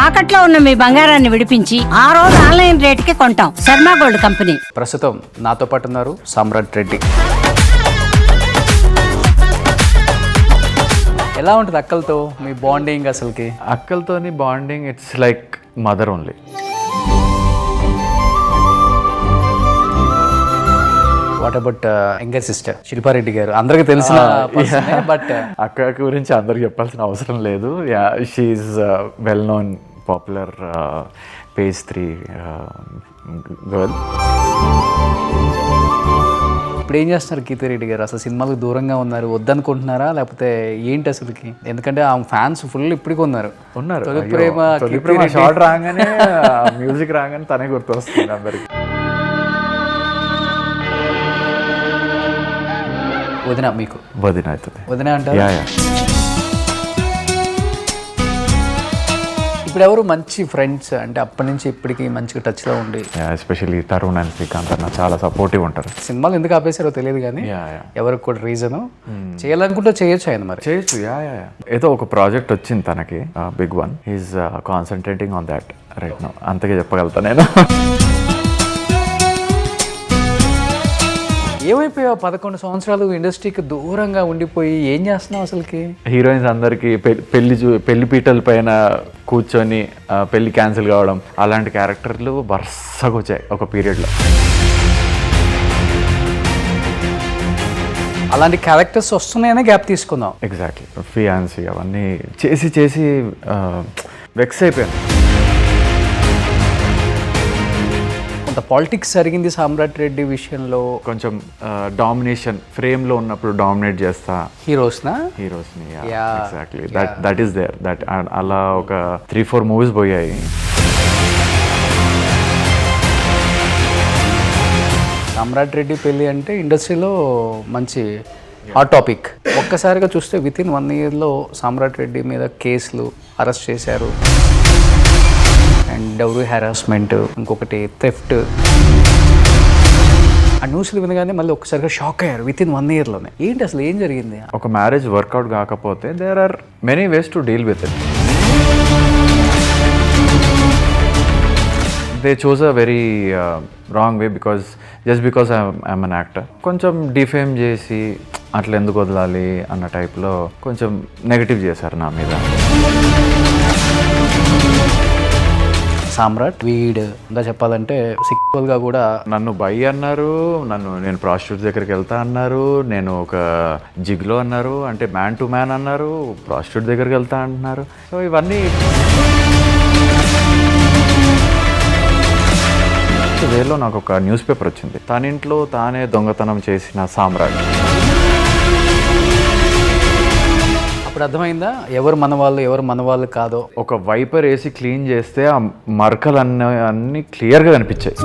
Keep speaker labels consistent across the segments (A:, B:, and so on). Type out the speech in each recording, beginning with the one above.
A: తాకట్లో ఉన్న మీ బంగారాన్ని విడిపించి ఆ రోజు ఆన్లైన్ రేటుకి కొంటాం. Sharma gold company.
B: ప్రస్తుతం నాతో పాటు ఉన్నారు సామ్రాట్ రెడ్డి. ఎలా ఉంటుంది అక్కలతో మీ బాండింగ్? అసలుకి
C: అక్కలతోని bonding it's like mother only.
B: What about younger sister Shilpa Reddy గారు? అందరికి తెలిసిన బట్
C: అక్క గురించి అందరికి చెప్పాల్సిన అవసరం లేదు. She's well known popular page 3 girl.
B: ఇప్పుడు ఏం చేస్తున్నారు కీర్తిరెడ్డి గారు? అసలు సినిమాలకు దూరంగా ఉన్నారు, వద్దనుకుంటున్నారా లేకపోతే ఏంటి అసలుకి? ఎందుకంటే ఆ ఫ్యాన్స్ ఫుల్ ఇప్పటికి ఉన్నారు. తొలి ప్రేమ
C: షార్ట్ రాగానే మ్యూజిక్ రాగానే తనే గుర్తొస్తుంది అందరికి.
B: వదిన మీకు?
C: వదిన అవుతుంది.
B: వదిన అంటారు. ఇప్పుడు ఎవరు మంచి ఫ్రెండ్స్ అంటే అప్పటి నుంచి ఇప్పటికి మంచిగా టచ్లో ఉండి?
C: ఎస్పెషల్లీ తరుణ్ అండ్ శ్రీకాంత్ అన్న చాలా సపోర్టివ్ ఉంటారు.
B: సినిమాలు ఎందుకు ఆపేసారో తెలియదు కానీ ఎవరికి కూడా రీజన్ చేయాలనుకుంటే చేయొచ్చు. ఆయన మరి
C: చేయొచ్చు. ఏదో ఒక ప్రాజెక్ట్ వచ్చింది తనకి, big one. He's concentrating on that right now. అంతకే చెప్పగలుగుతా నేను.
B: ఏమైపోయావు? 11 సంవత్సరాలు ఇండస్ట్రీకి దూరంగా ఉండిపోయి ఏం చేస్తున్నావు అసలుకి?
C: హీరోయిన్స్ అందరికి పెళ్లి పీటల పైన కూర్చొని పెళ్లి క్యాన్సిల్ కావడం అలాంటి క్యారెక్టర్లు వరుసగా వచ్చాయి ఒక పీరియడ్లో.
B: అలాంటి క్యారెక్టర్స్ వస్తున్నాయనే గ్యాప్ తీసుకుందాం.
C: ఎగ్జాక్ట్లీ. ఫియాన్సీ అవన్నీ చేసి వెక్స్ అయిపోయాను.
B: కొంత పాలిటిక్స్ జరిగింది సామ్రాట్ రెడ్డి విషయంలో.
C: కొంచెం డామినేషన్ ఫ్రేమ్లో ఉన్నప్పుడు డామినేట్ చేస్తా హీరోస్ని. Exactly that is there. That అలా ఒక 3-4 మూవీస్ పోయాయి.
B: సామ్రాట్ రెడ్డి పెళ్ళి అంటే ఇండస్ట్రీలో మంచి హాట్ టాపిక్. ఒక్కసారిగా చూస్తే వితిన్ 1 ఇయర్లో సామ్రాట్ రెడ్డి మీద కేసులు, అరెస్ట్ చేశారు. అండ్ డౌరీ హెరాస్మెంట్, ఇంకొకటి థెఫ్ట్. ఆ న్యూస్లు వినగానే మళ్ళీ ఒక్కసారిగా షాక్ అయ్యారు వితిన్ 1 ఇయర్లోనే. ఏంటి అసలు ఏం జరిగింది?
C: ఒక మ్యారేజ్ వర్కౌట్ కాకపోతే there are many ways to deal with it. They choose a very wrong way just because I'm an actor. కొంచెం డిఫేమ్ చేసి అట్లా ఎందుకు వదలాలి అన్న టైప్లో కొంచెం నెగటివ్ చేశారు నా మీద.
B: సామ్రాట్ వీడ్ ఇంకా చెప్పాలంటే సిక్వల్గా కూడా
C: నన్ను బై అన్నారు, నేను ప్రాస్టిట్యూట్ దగ్గరికి వెళ్తా అన్నారు, నేను ఒక జిగ్లో అన్నారు, అంటే మ్యాన్ టు మ్యాన్ అన్నారు, ప్రాస్టిట్యూట్ దగ్గరికి వెళ్తా అంటున్నారు. సో ఇవన్నీ వేలో నాకు ఒక న్యూస్ పేపర్ వచ్చింది, తన ఇంట్లో తానే దొంగతనం చేసిన సామ్రాట్.
B: అప్పుడు అర్థమైందా ఎవరు మన వాళ్ళు ఎవరు మన వాళ్ళు కాదో?
C: ఒక వైపర్ వేసి క్లీన్ చేస్తే ఆ మరకలు అన్నీ క్లియర్గా కనిపించాయి.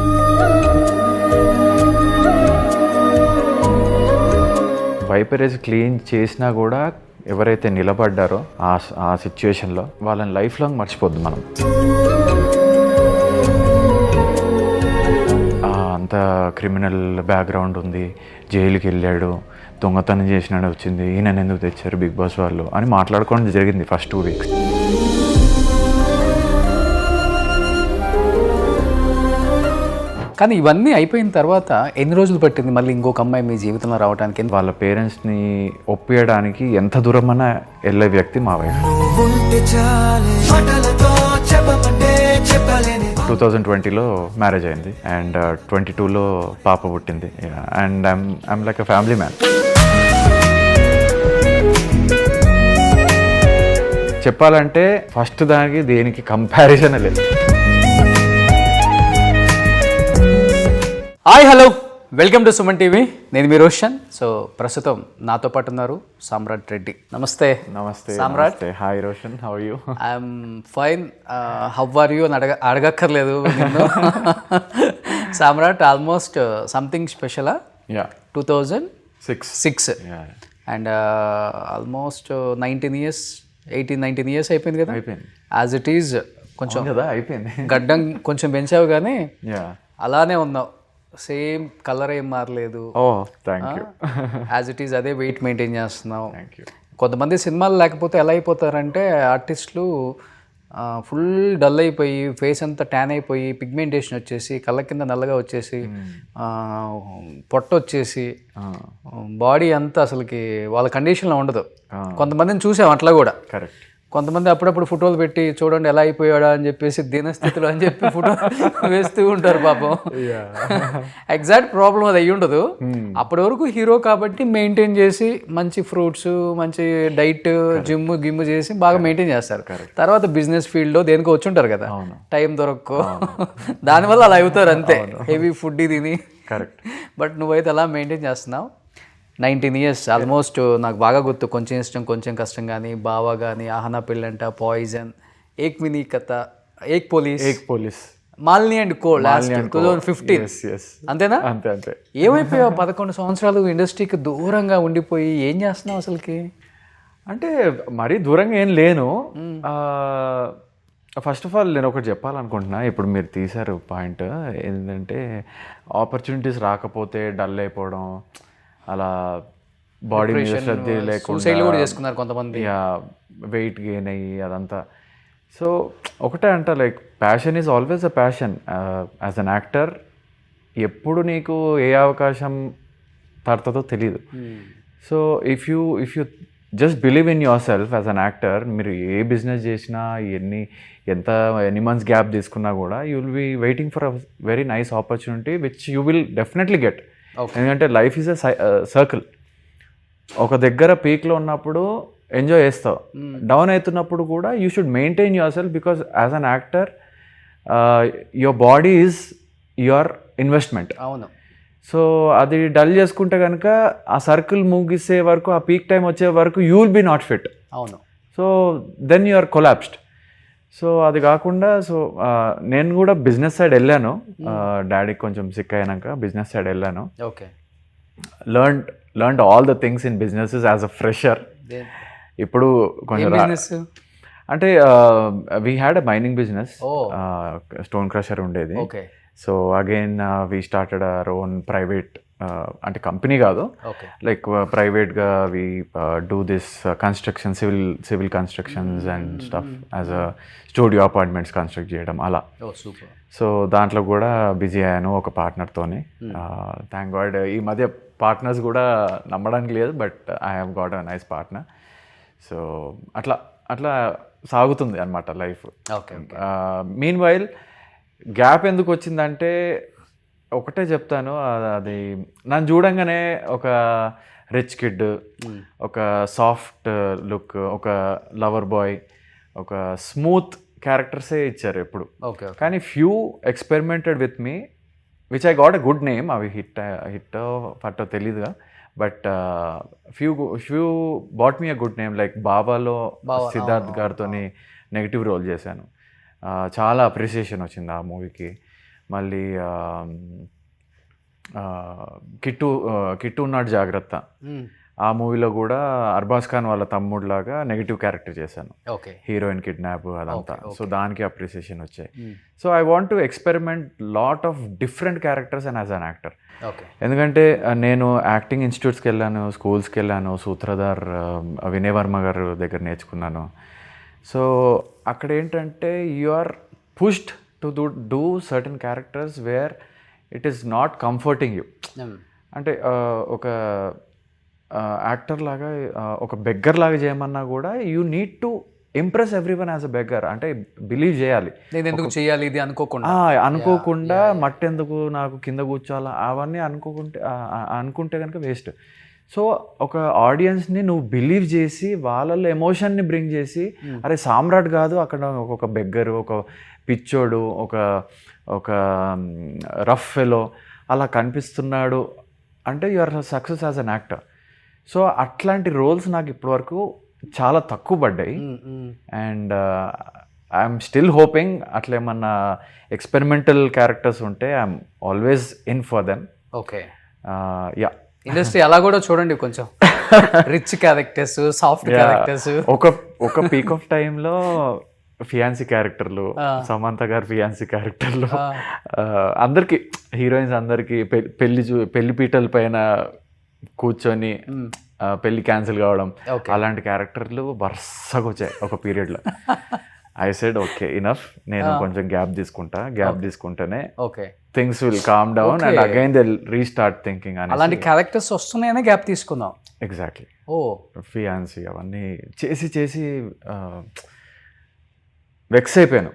C: వైపర్ వేసి క్లీన్ చేసినా కూడా ఎవరైతే నిలబడ్డారో ఆ సిచ్యువేషన్లో వాళ్ళని లైఫ్ లాంగ్ మర్చిపోద్దు మనం. అంత క్రిమినల్ బ్యాక్గ్రౌండ్ ఉంది, జైలుకి వెళ్ళాడు, దొంగతనం చేసినాడు వచ్చింది, ఈయన ఎందుకు తెచ్చారు బిగ్ బాస్ వాళ్ళు అని మాట్లాడుకోవడం జరిగింది ఫస్ట్ 2 వీక్స్.
B: కానీ ఇవన్నీ అయిపోయిన తర్వాత ఎన్ని రోజులు పట్టింది మళ్ళీ ఇంకొక అమ్మాయి మీ జీవితంలో రావడానికి?
C: వాళ్ళ పేరెంట్స్ని ఒప్పియడానికి ఎంత దూరమైనా వెళ్ళే వ్యక్తి మా వైఫ్. 2020లో మ్యారేజ్ అయింది అండ్ 22లో పాప పుట్టింది. And I'm like a family man. చెప్పాలంటే ఫస్ట్ దానికి దేనికి కంపారిజన్ లేదు.
B: Hi hello, welcome to Suman TV. నేను మీ రోషన్. సో ప్రస్తుతం నాతో పాటు ఉన్నారు సామ్రాట్ రెడ్డి. నమస్తే.
C: నమస్తే
B: Samrat.
C: Hi Roshan, how are you?
B: I'm fine. How are you అని అడగక్కర్లేదు. సామ్రాట్ ఆల్మోస్ట్ సంథింగ్ స్పెషలా? 2006 అండ్ ఆల్మోస్ట్ 18-19 ఇయర్స్ అయిపోయింది కదా?
C: అయిపోయింది.
B: యాజ్ ఇట్ ఈజ్ కొంచెం
C: కదా అయిపోయింది.
B: గడ్డం కొంచెం పెంచావు కానీ అలానే ఉన్నావు. సేమ్ కలర్ ఏం మారలేదు. యాజ్ ఇట్ ఈజ్ అదే వెయిట్ మెయింటైన్ చేస్తున్నావు. కొంతమంది సినిమాలు లేకపోతే ఎలా అయిపోతారంటే ఆర్టిస్టులు ఫుల్ డల్ అయిపోయి ఫేస్ అంతా ట్యాన్ అయిపోయి పిగ్మెంటేషన్ వచ్చేసి కళ్ళ కింద నల్లగా వచ్చేసి పొట్ట వచ్చేసి బాడీ అంతా అసలుకి వాళ్ళ కండిషన్లో ఉండదు. కొంతమందిని చూసాం అట్లా కూడా.
C: కరెక్ట్.
B: కొంతమంది అప్పుడప్పుడు ఫోటోలు పెట్టి చూడండి ఎలా అయిపోయాడా అని చెప్పేసి దీనస్థితిలో అని చెప్పి ఫోటో వేస్తూ ఉంటారు పాపం. ఎగ్జాక్ట్ ప్రాబ్లం అది అయ్యి ఉండదు. అప్పటి వరకు హీరో కాబట్టి మెయింటైన్ చేసి మంచి ఫ్రూట్స్ మంచి డైట్ జిమ్ చేసి బాగా మెయింటైన్ చేస్తారు. తర్వాత బిజినెస్ ఫీల్డ్లో దేనికో వచ్చి ఉంటారు కదా, టైం దొరక్కో దానివల్ల అలా అవుతారు అంతే, హెవీ ఫుడ్ తిని.
C: కరెక్ట్.
B: బట్ నువ్వైతే అలా మెయింటైన్ చేస్తున్నావు. 19 years ఆల్మోస్ట్. నాకు బాగా గుర్తు కొంచెం ఇష్టం కొంచెం కష్టం కానీ, బావా కానీ, ఆహనా పెళ్ళంట, poison, Ek mini Katha, Ek police, Malini and co last 2015. అంతేనా?
C: అంతే.
B: ఏమైపోయావు 11 సంవత్సరాలు ఇండస్ట్రీకి దూరంగా ఉండిపోయి ఏం చేస్తున్నావు అసలుకి?
C: అంటే మరీ దూరంగా ఏం లేను. ఫస్ట్ ఆఫ్ ఆల్ నేను ఒకటి చెప్పాలనుకుంటున్నా. ఇప్పుడు మీరు తీశారు పాయింట్ ఏంటంటే ఆపర్చునిటీస్ రాకపోతే డల్ అయిపోవడం, అలా బాడీ మీద శ్రద్ధ లేకుండా
B: చేసుకున్నారు కొంతమంది,
C: వెయిట్ గెయిన్ అయ్యి అదంతా. సో ఒకటే అంట, like passion is always a passion. As an actor ఎప్పుడు నీకు ఏ అవకాశం పడుతుందో తెలీదు. So if you just believe in yourself as an actor, మీరు ఏ బిజినెస్ చేసినా ఎన్ని మంత్స్ గ్యాప్ తీసుకున్నా కూడా you will be waiting for a very nice opportunity which you will definitely get. ఎందుకంటే లైఫ్ ఈజ్ అ సర్కిల్. ఒక దగ్గర పీక్లో ఉన్నప్పుడు ఎంజాయ్ చేస్తావు, డౌన్ అవుతున్నప్పుడు కూడా you should maintain your self, because as an actor your body is your investment.
B: అవును.
C: So అది డల్ చేసుకుంటే కనుక ఆ సర్కిల్ ముగిసే వరకు, ఆ పీక్ టైం వచ్చే వరకు you will be not fit.
B: అవును.
C: So then you are collapsed. So అది కాకుండా నేను కూడా బిజినెస్ సైడ్ వెళ్ళాను. డాడీకి కొంచెం సిక్ అయినాక బిజినెస్ సైడ్ వెళ్ళాను.
B: Okay.
C: Learned all the things in businesses as a fresher. ఇప్పుడు కొంచెం అంటే we had a mining business, stone crusher ఉండేది. So again we started our own private, అంటే కంపెనీ కాదు, లైక్ ప్రైవేట్గా we do this construction, civil constructions and stuff, as a studio apartments construct చేయడం అలా. So దాంట్లో కూడా బిజీ అయ్యాను ఒక పార్ట్నర్తోని. థ్యాంక్ గాడ్ ఈ మధ్య పార్ట్నర్స్ కూడా నమ్మడానికి లేదు, but I have got a nice partner. So అట్లా సాగుతుంది అనమాట లైఫ్. మీన్ వైల్ గ్యాప్ ఎందుకు వచ్చిందంటే ఒకటే చెప్తాను, అది నన్ను చూడంగానే ఒక రిచ్ కిడ్, ఒక సాఫ్ట్ లుక్, ఒక లవర్ బాయ్, ఒక స్మూత్ క్యారెక్టర్సే ఇచ్చారు ఎప్పుడు. కానీ few experimented with me which I got a good name. అవి హిట్ ఫట్టో తెలీదుగా, but few bought me a good name. Like బాబాలో సిద్ధార్థ్ గారితో నెగిటివ్ రోల్ చేశాను, చాలా అప్రిసియేషన్ వచ్చింది ఆ మూవీకి. మళ్ళీ కిట్టు ఉన్నాడు జాగ్రత్త, ఆ మూవీలో కూడా అర్బాజ్ ఖాన్ వాళ్ళ తమ్ముడులాగా నెగిటివ్ క్యారెక్టర్ చేశాను, హీరోయిన్ కిడ్నాప్ అదంతా. సో దానికి అప్రిసియేషన్ వచ్చాయి. So I want to experiment lot of different characters and as an actor. ఎందుకంటే నేను యాక్టింగ్ ఇన్స్టిట్యూట్స్కి వెళ్ళాను, స్కూల్స్కి వెళ్ళాను, సూత్రధార్ వినయ్ వర్మ గారు దగ్గర నేర్చుకున్నాను. సో అక్కడ ఏంటంటే you are pushed to do certain characters where it is not comforting you. అంటే ఒక యాక్టర్ లాగా, ఒక బెగ్గర్ లాగా చేయమన్నా కూడా you need to impress everyone as a beggar. అంటే బిలీవ్ చేయాలి,
B: నేను ఎందుకు చేయాలి ఇది
C: అనుకోకుండా మట్టెందుకు నాకు కింద కూర్చోాలా అవన్నీ అనుకుంటే కనుక వేస్ట్. సో ఒక ఆడియన్స్ని నువ్వు బిలీవ్ చేసి వాళ్ళల్లో ఎమోషన్ని బ్రింగ్ చేసి, అరే సామ్రాట్ కాదు అక్కడ ఒక బెగ్గరు, ఒక పిచ్చోడు, ఒక రఫ్ ఫెలో అలా కనిపిస్తున్నాడు అంటే you are success as an actor. So అట్లాంటి రోల్స్ నాకు ఇప్పటివరకు చాలా తక్కువ పడ్డాయి. అండ్ ఐఎమ్ స్టిల్ హోపింగ్ అట్లా ఏమన్నా ఎక్స్పెరిమెంటల్ క్యారెక్టర్స్ ఉంటే I'm always in for them. Yeah,
B: industry అలా కూడా చూడండి, కొంచెం రిచ్ క్యారెక్టర్స్, సాఫ్ట్ క్యారెక్టర్స్.
C: ఒక పీక్ ఆఫ్ టైంలో ఫియాన్సీ క్యారెక్టర్లు, సమంత గారి ఫియాన్సీ క్యారెక్టర్లు, అందరికి హీరోయిన్స్ అందరికి పెళ్లి పీటల పైన కూర్చొని పెళ్లి క్యాన్సిల్ కావడం, అలాంటి క్యారెక్టర్లు వరుసగా వచ్చాయి ఒక పీరియడ్లో. ఐ సెడ్ ఓకే ఇనఫ్, నేను కొంచెం గ్యాప్ తీసుకుంటేనే
B: okay
C: things will calm down and again they restart thinking అని.
B: అలాంటి క్యారెక్టర్స్ వస్తున్నాయనే గ్యాప్ తీసుకుందాం.
C: ఎగ్జాక్ట్లీ.
B: ఓ
C: ఫియాన్సీ అవన్నీ చేసి వెక్స్ అయిపోయాను.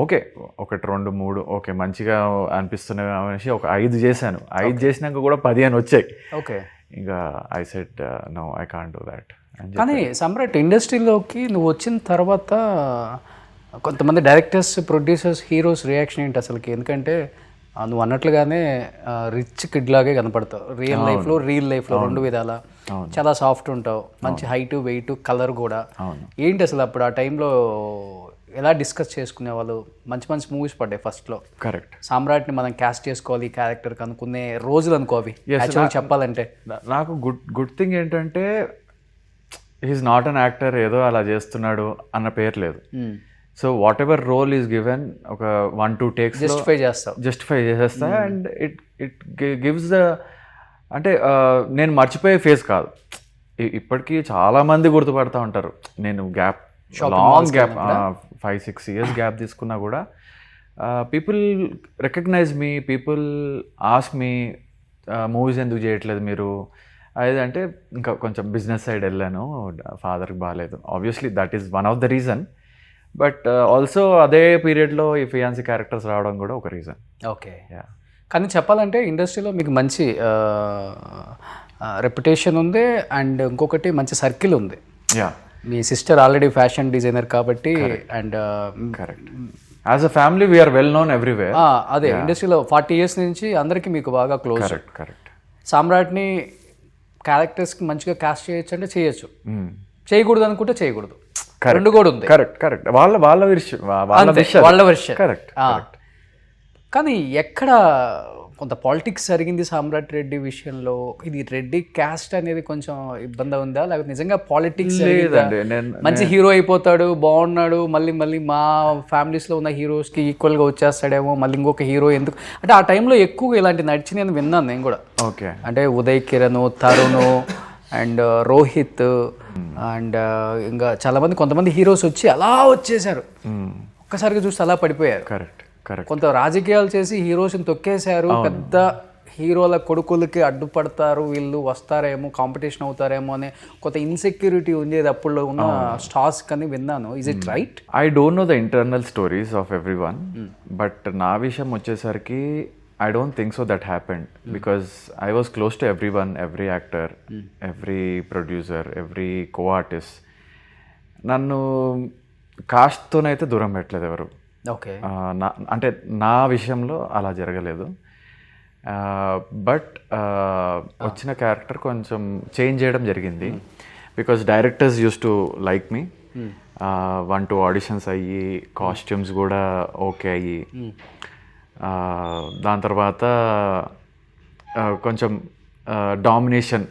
C: ఓకే 1 2 3 ఓకే మంచిగా అనిపిస్తున్నాయి అనేసి ఒక 5 చేశాను. 5 చేసినాక కూడా 10 అని వచ్చాయి.
B: ఓకే
C: ఇంకా I said no I can't do that.
B: కానీ సమ్రాట్ ఇండస్ట్రీలోకి నువ్వు వచ్చిన తర్వాత కొంతమంది డైరెక్టర్స్, ప్రొడ్యూసర్స్, హీరోస్ రియాక్షన్ ఏంటి అసలుకి? ఎందుకంటే నువ్వు అన్నట్లుగానే రిచ్ కిడ్ లాగే కనపడతావు రియల్ లైఫ్లో 2 విధాల. చాలా సాఫ్ట్ ఉంటావు, మంచి హైట్, వెయిట్, కలర్ కూడా. ఏంటి అసలు అప్పుడు ఆ టైంలో ఎలా డిస్కస్ చేసుకునే వాళ్ళు? మంచి మంచి మూవీస్ పడ్డాయి ఫస్ట్లో.
C: కరెక్ట్.
B: సామ్రాట్ని మనం క్యాస్ట్ చేసుకోవాలి ఈ క్యారెక్టర్ అనుకునే రోజులు అనుకో అవి యాక్చువల్గా చెప్పాలంటే.
C: నాకు గుడ్ థింగ్ ఏంటంటే హీఈస్ నాట్ అన్ యాక్టర్, ఏదో అలా చేస్తున్నాడు అన్న పేరు లేదు. So whatever role is given ఒక 1-2 టేక్స్ జస్టిఫై చేసేస్తా. అండ్ ఇట్ గివ్స్ ద, అంటే నేను మర్చిపోయే ఫేస్ కాదు. ఇప్పటికీ చాలా మంది గుర్తుపడతా ఉంటారు. నేను లాంగ్ గ్యాప్ 5-6 ఇయర్స్ గ్యాప్ తీసుకున్నా కూడా పీపుల్ రికగ్నైజ్ మీ, పీపుల్ ఆస్క్ మీ మూవీస్ ఎందుకు చేయట్లేదు మీరు. అదేంటే ఇంకా కొంచెం బిజినెస్ సైడ్ వెళ్ళాను, ఫాదర్కి బాగాలేదు. Obviously that is one of the reason. But also అదే పీరియడ్లో ఈ ఫియాన్సీ క్యారెక్టర్స్ రావడం కూడా ఒక రీజన్.
B: ఓకే. కానీ చెప్పాలంటే ఇండస్ట్రీలో మీకు మంచి రెప్యుటేషన్ ఉంది అండ్ ఇంకొకటి మంచి సర్కిల్ ఉంది. మీ సిస్టర్ ఆల్రెడీ ఫ్యాషన్ డిజైనర్ కాబట్టి. And
C: correct. As a family we're well known everywhere.
B: అదే ఇండస్ట్రీలో 40 years నుంచి అందరికీ మీకు బాగా క్లోజ్.
C: కరెక్ట్.
B: సామ్రాట్ని క్యారెక్టర్స్కి మంచిగా కాస్ట్ చేయొచ్చు అంటే చేయొచ్చు, చేయకూడదు అనుకుంటే చేయకూడదు, రెండు కూడా ఉంది.
C: కరెక్ట్. వాళ్ళ విషయం. కరెక్ట్.
B: కానీ ఎక్కడ కొంత పాలిటిక్స్ జరిగింది సామ్రాట్ రెడ్డి విషయంలో. ఇది రెడ్డి క్యాస్ట్ అనేది కొంచెం ఇబ్బంది ఉందా, లేకపోతే నిజంగా పాలిటిక్స్? మంచి హీరో అయిపోతాడు, బాగున్నాడు, మళ్ళీ మా ఫ్యామిలీస్లో ఉన్న హీరోస్కి ఈక్వల్గా వచ్చేస్తాడేమో, మళ్ళీ ఇంకొక హీరో ఎందుకు అంటే ఆ టైంలో ఎక్కువ ఇలాంటి నడిచి నేను విన్నాను నేను కూడా.
C: ఓకే.
B: అంటే ఉదయ్ కిరణ్, తరుణ్ అండ్ రోహిత్ అండ్ ఇంకా చాలామంది కొంతమంది హీరోస్ వచ్చి అలా వచ్చేసారు, ఒక్కసారిగా చూస్తే అలా పడిపోయారు.
C: కరెక్ట్.
B: కొంత రాజకీయాలు చేసి హీరోస్ని తొక్కేశారు. పెద్ద హీరోల కొడుకులకి అడ్డుపడతారు, వీళ్ళు వస్తారేమో, కాంపిటీషన్ అవుతారేమో అనే కొంత ఇన్సెక్యూరిటీ ఉండేది అప్పుడు ఉన్న స్టార్స్ కని విన్నాను. Is it right?
C: I don't know the internal stories of every one, but నా విషయం వచ్చేసరికి I don't think so that happened, because I was close to everyone, every actor, every producer, every co-artist. నన్ను కాస్ట్తోనైతే దూరం పెట్టలేదు ఎవరు.
B: Okay.
C: అంటే నా విషయంలో అలా జరగలేదు. బట్ వచ్చిన క్యారెక్టర్ కొంచెం చేంజ్ చేయడం జరిగింది, because directors use to like me. 1-2 auditions అయ్యి, కాస్ట్యూమ్స్ కూడా ఓకే అయ్యి, దాని తర్వాత కొంచెం డామినేషన్,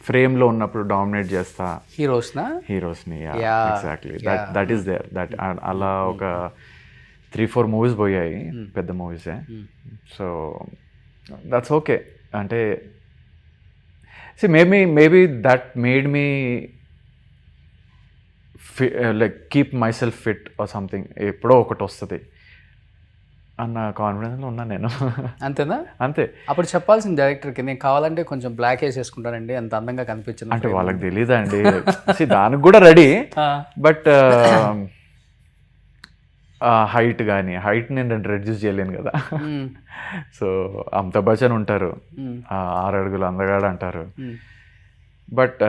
C: ఫ్రేమ్లో ఉన్నప్పుడు డామినేట్ చేస్తా హీరోస్ని. Exactly that is there. That అలా ఒక 3-4 మూవీస్ పోయాయి, పెద్ద మూవీసే. So that's okay. అంటే maybe that made me like keep my self fit or something. ఎప్పుడో ఒకటి వస్తుంది అన్న కాన్ఫిడెన్స్లో ఉన్నాను నేను.
B: అంతేనా?
C: అంతే.
B: అప్పుడు చెప్పాల్సిన డైరెక్టర్కి, నేను కావాలంటే కొంచెం బ్లాక్ వేసేసుకుంటానండి, అంత అందంగా కనిపించింది
C: అంటే. వాళ్ళకి తెలీదండి, దానికి కూడా రెడీ. బట్ హైట్ కానీ, హైట్ నేను రెడ్యూస్ చేయలేను కదా. సో అమితాబ్ బచ్చన్ ఉంటారు, 6 అడుగులు అందగాడు అంటారు. బట్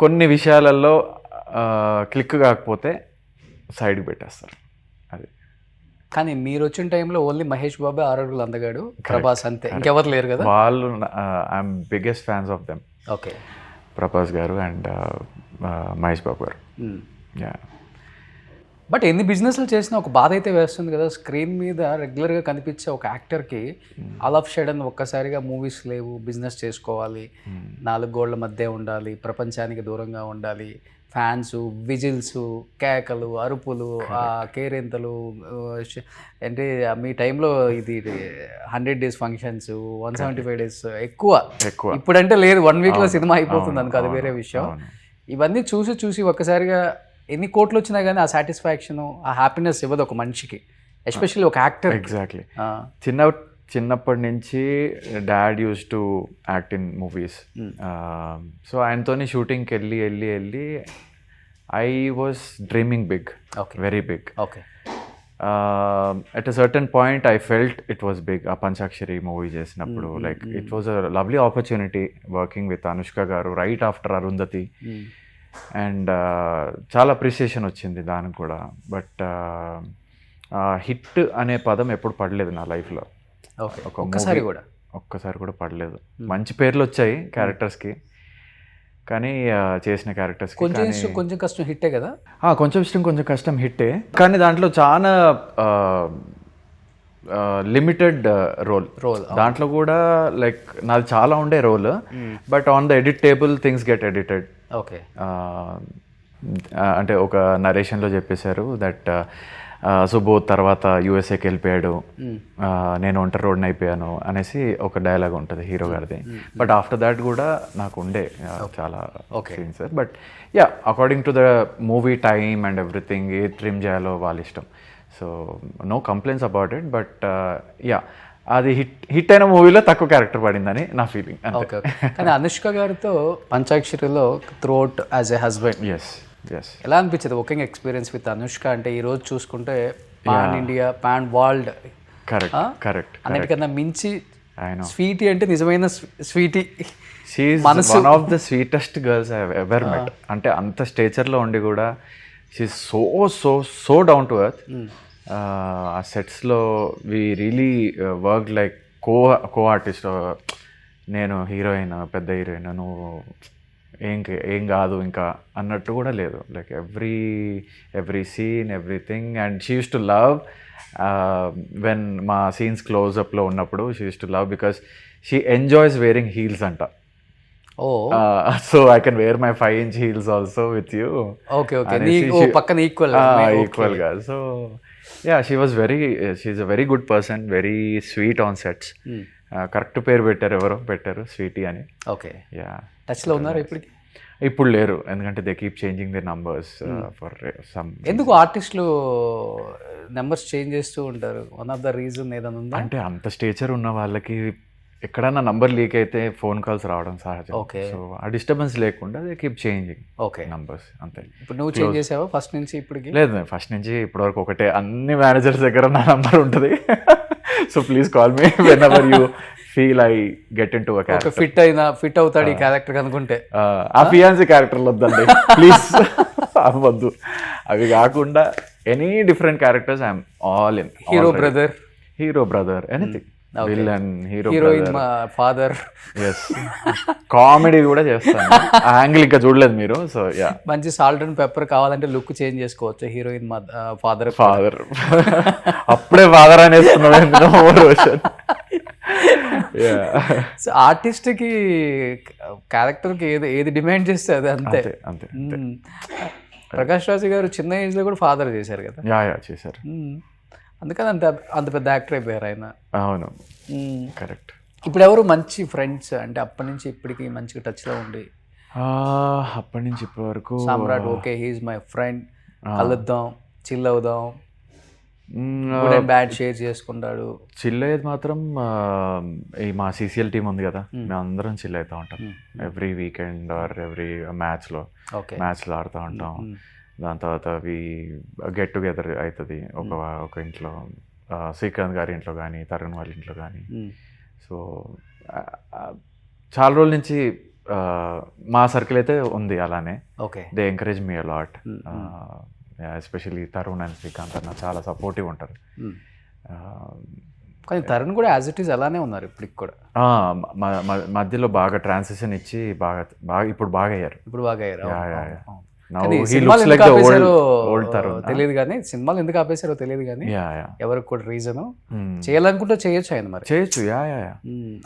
C: కొన్ని విషయాలలో క్లిక్ కాకపోతే సైడ్కి పెట్టేస్తారు. అది.
B: కానీ మీరు వచ్చిన టైంలో ఓన్లీ మహేష్ బాబే 6 అడుగులు అందగాడు, ప్రభాస్ అంతే, ఇంకెవరు లేరు కదా.
C: వాళ్ళు I'm biggest fans of them.
B: Okay.
C: Prabhas గారు అండ్ మహేష్ బాబు గారు. యా.
B: బట్ ఎన్ని బిజినెస్లు చేసినా ఒక బాధ అయితే వేస్తుంది కదా. స్క్రీన్ మీద రెగ్యులర్గా కనిపించే ఒక యాక్టర్కి ఆల్ ఆఫ్ షడన్ ఒక్కసారిగా మూవీస్ లేవు, బిజినెస్ చేసుకోవాలి, 4 గోళ్ల మధ్య ఉండాలి, ప్రపంచానికి దూరంగా ఉండాలి, ఫ్యాన్స్, విజిల్స్, కేకలు, అరుపులు, కేరింతలు. అంటే మీ టైంలో ఇది 100 days ఫంక్షన్స్, 175 days ఎక్కువ. ఇప్పుడంటే లేదు, 1 weekలో సినిమా అయిపోతుంది అనుకో, అది వేరే విషయం. ఇవన్నీ చూసి ఒక్కసారిగా ఎన్ని కోట్లు వచ్చినా కానీ ఆ సాటిస్ఫాక్షన్, ఆ హ్యాపీనెస్ ఇవ్వదు ఒక మనిషికి, ఎస్పెషల్లీ ఒక యాక్టర్.
C: ఎగ్జాక్ట్లీ. చిన్నప్పటి నుంచి dad use to act in movies. So ఆయనతోని షూటింగ్కి వెళ్ళి I was dreaming big, very big.
B: Okay.
C: At a certain point I felt it was big. ఆ పంచాక్షరి మూవీ చేసినప్పుడు like it was a lovely opportunity working with Anushka గారు right after Arundhati. And చాలా appreciation వచ్చింది దానికి కూడా. బట్ హిట్ అనే పదం ఎప్పుడు పడలేదు నా లైఫ్లో.
B: ఒక్కసారి
C: కూడా పడలేదు. మంచి పేర్లు వచ్చాయి క్యారెక్టర్స్కి, కానీ చేసిన క్యారెక్టర్స్
B: కొంచెం కష్టం హిట్టే కదా.
C: కొంచెం కష్టం హిట్టే, కానీ దాంట్లో చాలా లిమిటెడ్ రోల్. దాంట్లో కూడా లైక్ నాది చాలా ఉండే role, but on the edit table things get edited.
B: Okay.
C: అంటే ఒక నరేషన్లో చెప్పేశారు దట్ సుబోధ్ తర్వాత యూఎస్ఏకి వెళ్ళిపోయాడు, నేను ఒంటరి రోడ్ని అయిపోయాను అనేసి ఒక డైలాగ్ ఉంటుంది హీరో గారిది. బట్ ఆఫ్టర్ దాట్ కూడా నాకు ఉండే చాలా scenes sir. But ya, according to the movie time and everything, ఏ ట్రిమ్ చేయాలో వాళ్ళ ఇష్టం. So no complaints about it. But ya, అది హిట్ అయిన మూవీలో తక్కువ క్యారెక్టర్ పడిందని నా ఫీలింగ్.
B: ఓకే. కానీ అనుష్క గారితో పంచాక్షరిలో త్రూఅవుట్ యాజ్ ఎ హస్బెండ్, ఎలా అనిపించేది వర్కింగ్ ఎక్స్పీరియన్స్ విత్ అనుష్క? అంటే ఈ రోజు చూసుకుంటే pan India, pan world,
C: correct
B: అన్నిటికన్నా మించి స్వీటీ అంటే నిజమైన Sweety.
C: She is one of the sweetest girls I have ever met. అంటే అంత స్టేచర్లో ఉండి కూడా she is so down to earth. ఆ సెట్స్లో we really work like co artist. నేను హీరోయిన్, పెద్ద హీరోయిన్, నువ్వు ఏం కాదు ఇంకా అన్నట్టు కూడా లేదు. Like every scene, everything. And she use to love when మా సీన్స్ క్లోజ్అప్లో ఉన్నప్పుడు she use to love because she enjoys wearing heels అంట. So I can wear my 5-inch heels also with you. ఈక్వల్గా. So yeah, she's a very good person, very sweet on sets. Correct పేరు పెట్టారు స్వీటీ అని.
B: Okay.
C: Yeah.
B: టచ్లో ఉన్నారు ఇప్పటికి?
C: ఇప్పుడు లేరు, ఎందుకంటే they keep changing the numbers for some.
B: ఎందుకు ఆర్టిస్టులు నెంబర్స్ చేంజ్ చేస్తూ ఉంటారు? వన్ ఆఫ్ ద రీజన్ ఏదైనా ఉందా?
C: అంటే అంత స్టేచర్ ఉన్న వాళ్ళకి ఎక్కడన్నా నంబర్ లీక్ అయితే ఫోన్ కాల్స్ రావడం సహజం.
B: ఓకే.
C: సో ఆ డిస్టర్బెన్స్ లేకుండా they keep changing.
B: Okay.
C: Numbers అంతే.
B: ఇప్పుడు నువ్వు చేంజ్ చేసావా ఫస్ట్ నుంచి ఇప్పటికి?
C: లేదు, ఫస్ట్ నుంచి ఇప్పటివరకు ఒకటే. అన్ని మేనేజర్స్ దగ్గర నా నంబర్ ఉంటుంది. So please call me when ever you feel I get in to a character.
B: Fit అవుతాడు ఈ క్యారెక్టర్ అనుకుంటే.
C: ఆ ఫియాన్సీ క్యారెక్టర్లు వద్దండి ప్లీజ్, అవ్వద్దు. అవి కాకుండా any different characters I'm all in. Hero brother anything, villain, heroine,
B: father.
C: Yes, comedy కూడా చేస్తాను. ఆ యాంగిల్ ఇంకా చూడలేదు మీరు. సో యా,
B: మంచి సాల్ట్ అండ్ పెప్పర్ కావాలంటే లుక్ చేంజ్ చేసుకోవచ్చు. హీరోయిన్ ఫాదర్
C: అప్పుడే ఫాదర్ అనేస్తున్నాను.
B: ఆర్టిస్ట్కి క్యారెక్టర్కి ఏది డిమాండ్ చేస్తే అది అంతే. ప్రకాష్ రాజ్ గారు చిన్న ఏజ్లో కూడా ఫాదర్ చేశారు కదా.
C: యా చేశారు.
B: అందుకని అంత పెద్ద యాక్టర్ అయిపోయారు ఆయన.
C: అవును, కరెక్ట్.
B: ఇప్పుడు ఎవరు మంచి ఫ్రెండ్స్ అంటే అప్పటి నుంచి ఇప్పటికి మంచిగా టచ్లో ఉండి?
C: అప్పటి నుంచి ఇప్పటి వరకు
B: సామ్రాట్ ఓకే, హీఈస్ మై ఫ్రెండ్, కలుద్దాం, చిల్ అవుదాం, బ్యాడ్ షేర్ చేసుకుంటాడు.
C: చిల్ అయ్యేది మాత్రం ఈ మా సిసిఎల్ టీం ఉంది కదా, మేము అందరం చిల్ అవుతూ ఉంటాం. ఎవ్రీ వీకెండ్ ఆర్ ఎవ్రీ మ్యాచ్లో ఆడుతూ ఉంటాం. దాని తర్వాత అవి గెట్ టుగెదర్ అవుతుంది ఒక ఇంట్లో, శ్రీకాంత్ గారి ఇంట్లో కానీ, తరుణ్ వాళ్ళ ఇంట్లో కానీ. సో చాలా రోజుల నుంచి మా సర్కిల్ అయితే ఉంది అలానే.
B: Okay.
C: They encourage me a lot, especially Tarun and Srikanth అన్న చాలా సపోర్టివ్ ఉంటారు.
B: కానీ తరుణ్ కూడా యాజ్ ఇట్ ఈస్ అలానే ఉన్నారు ఇప్పటికి కూడా.
C: మధ్యలో బాగా ట్రాన్సిషన్ ఇచ్చి బాగా ఇప్పుడు బాగా అయ్యారు.
B: తెలియదు కానీ సినిమాలు ఎందుకు ఆపేశారో తెలియదు కానీ ఎవరికి కూడా రీజన్. చేయాలనుకుంటే చేయొచ్చు ఆయన, మరి
C: చేయొచ్చు.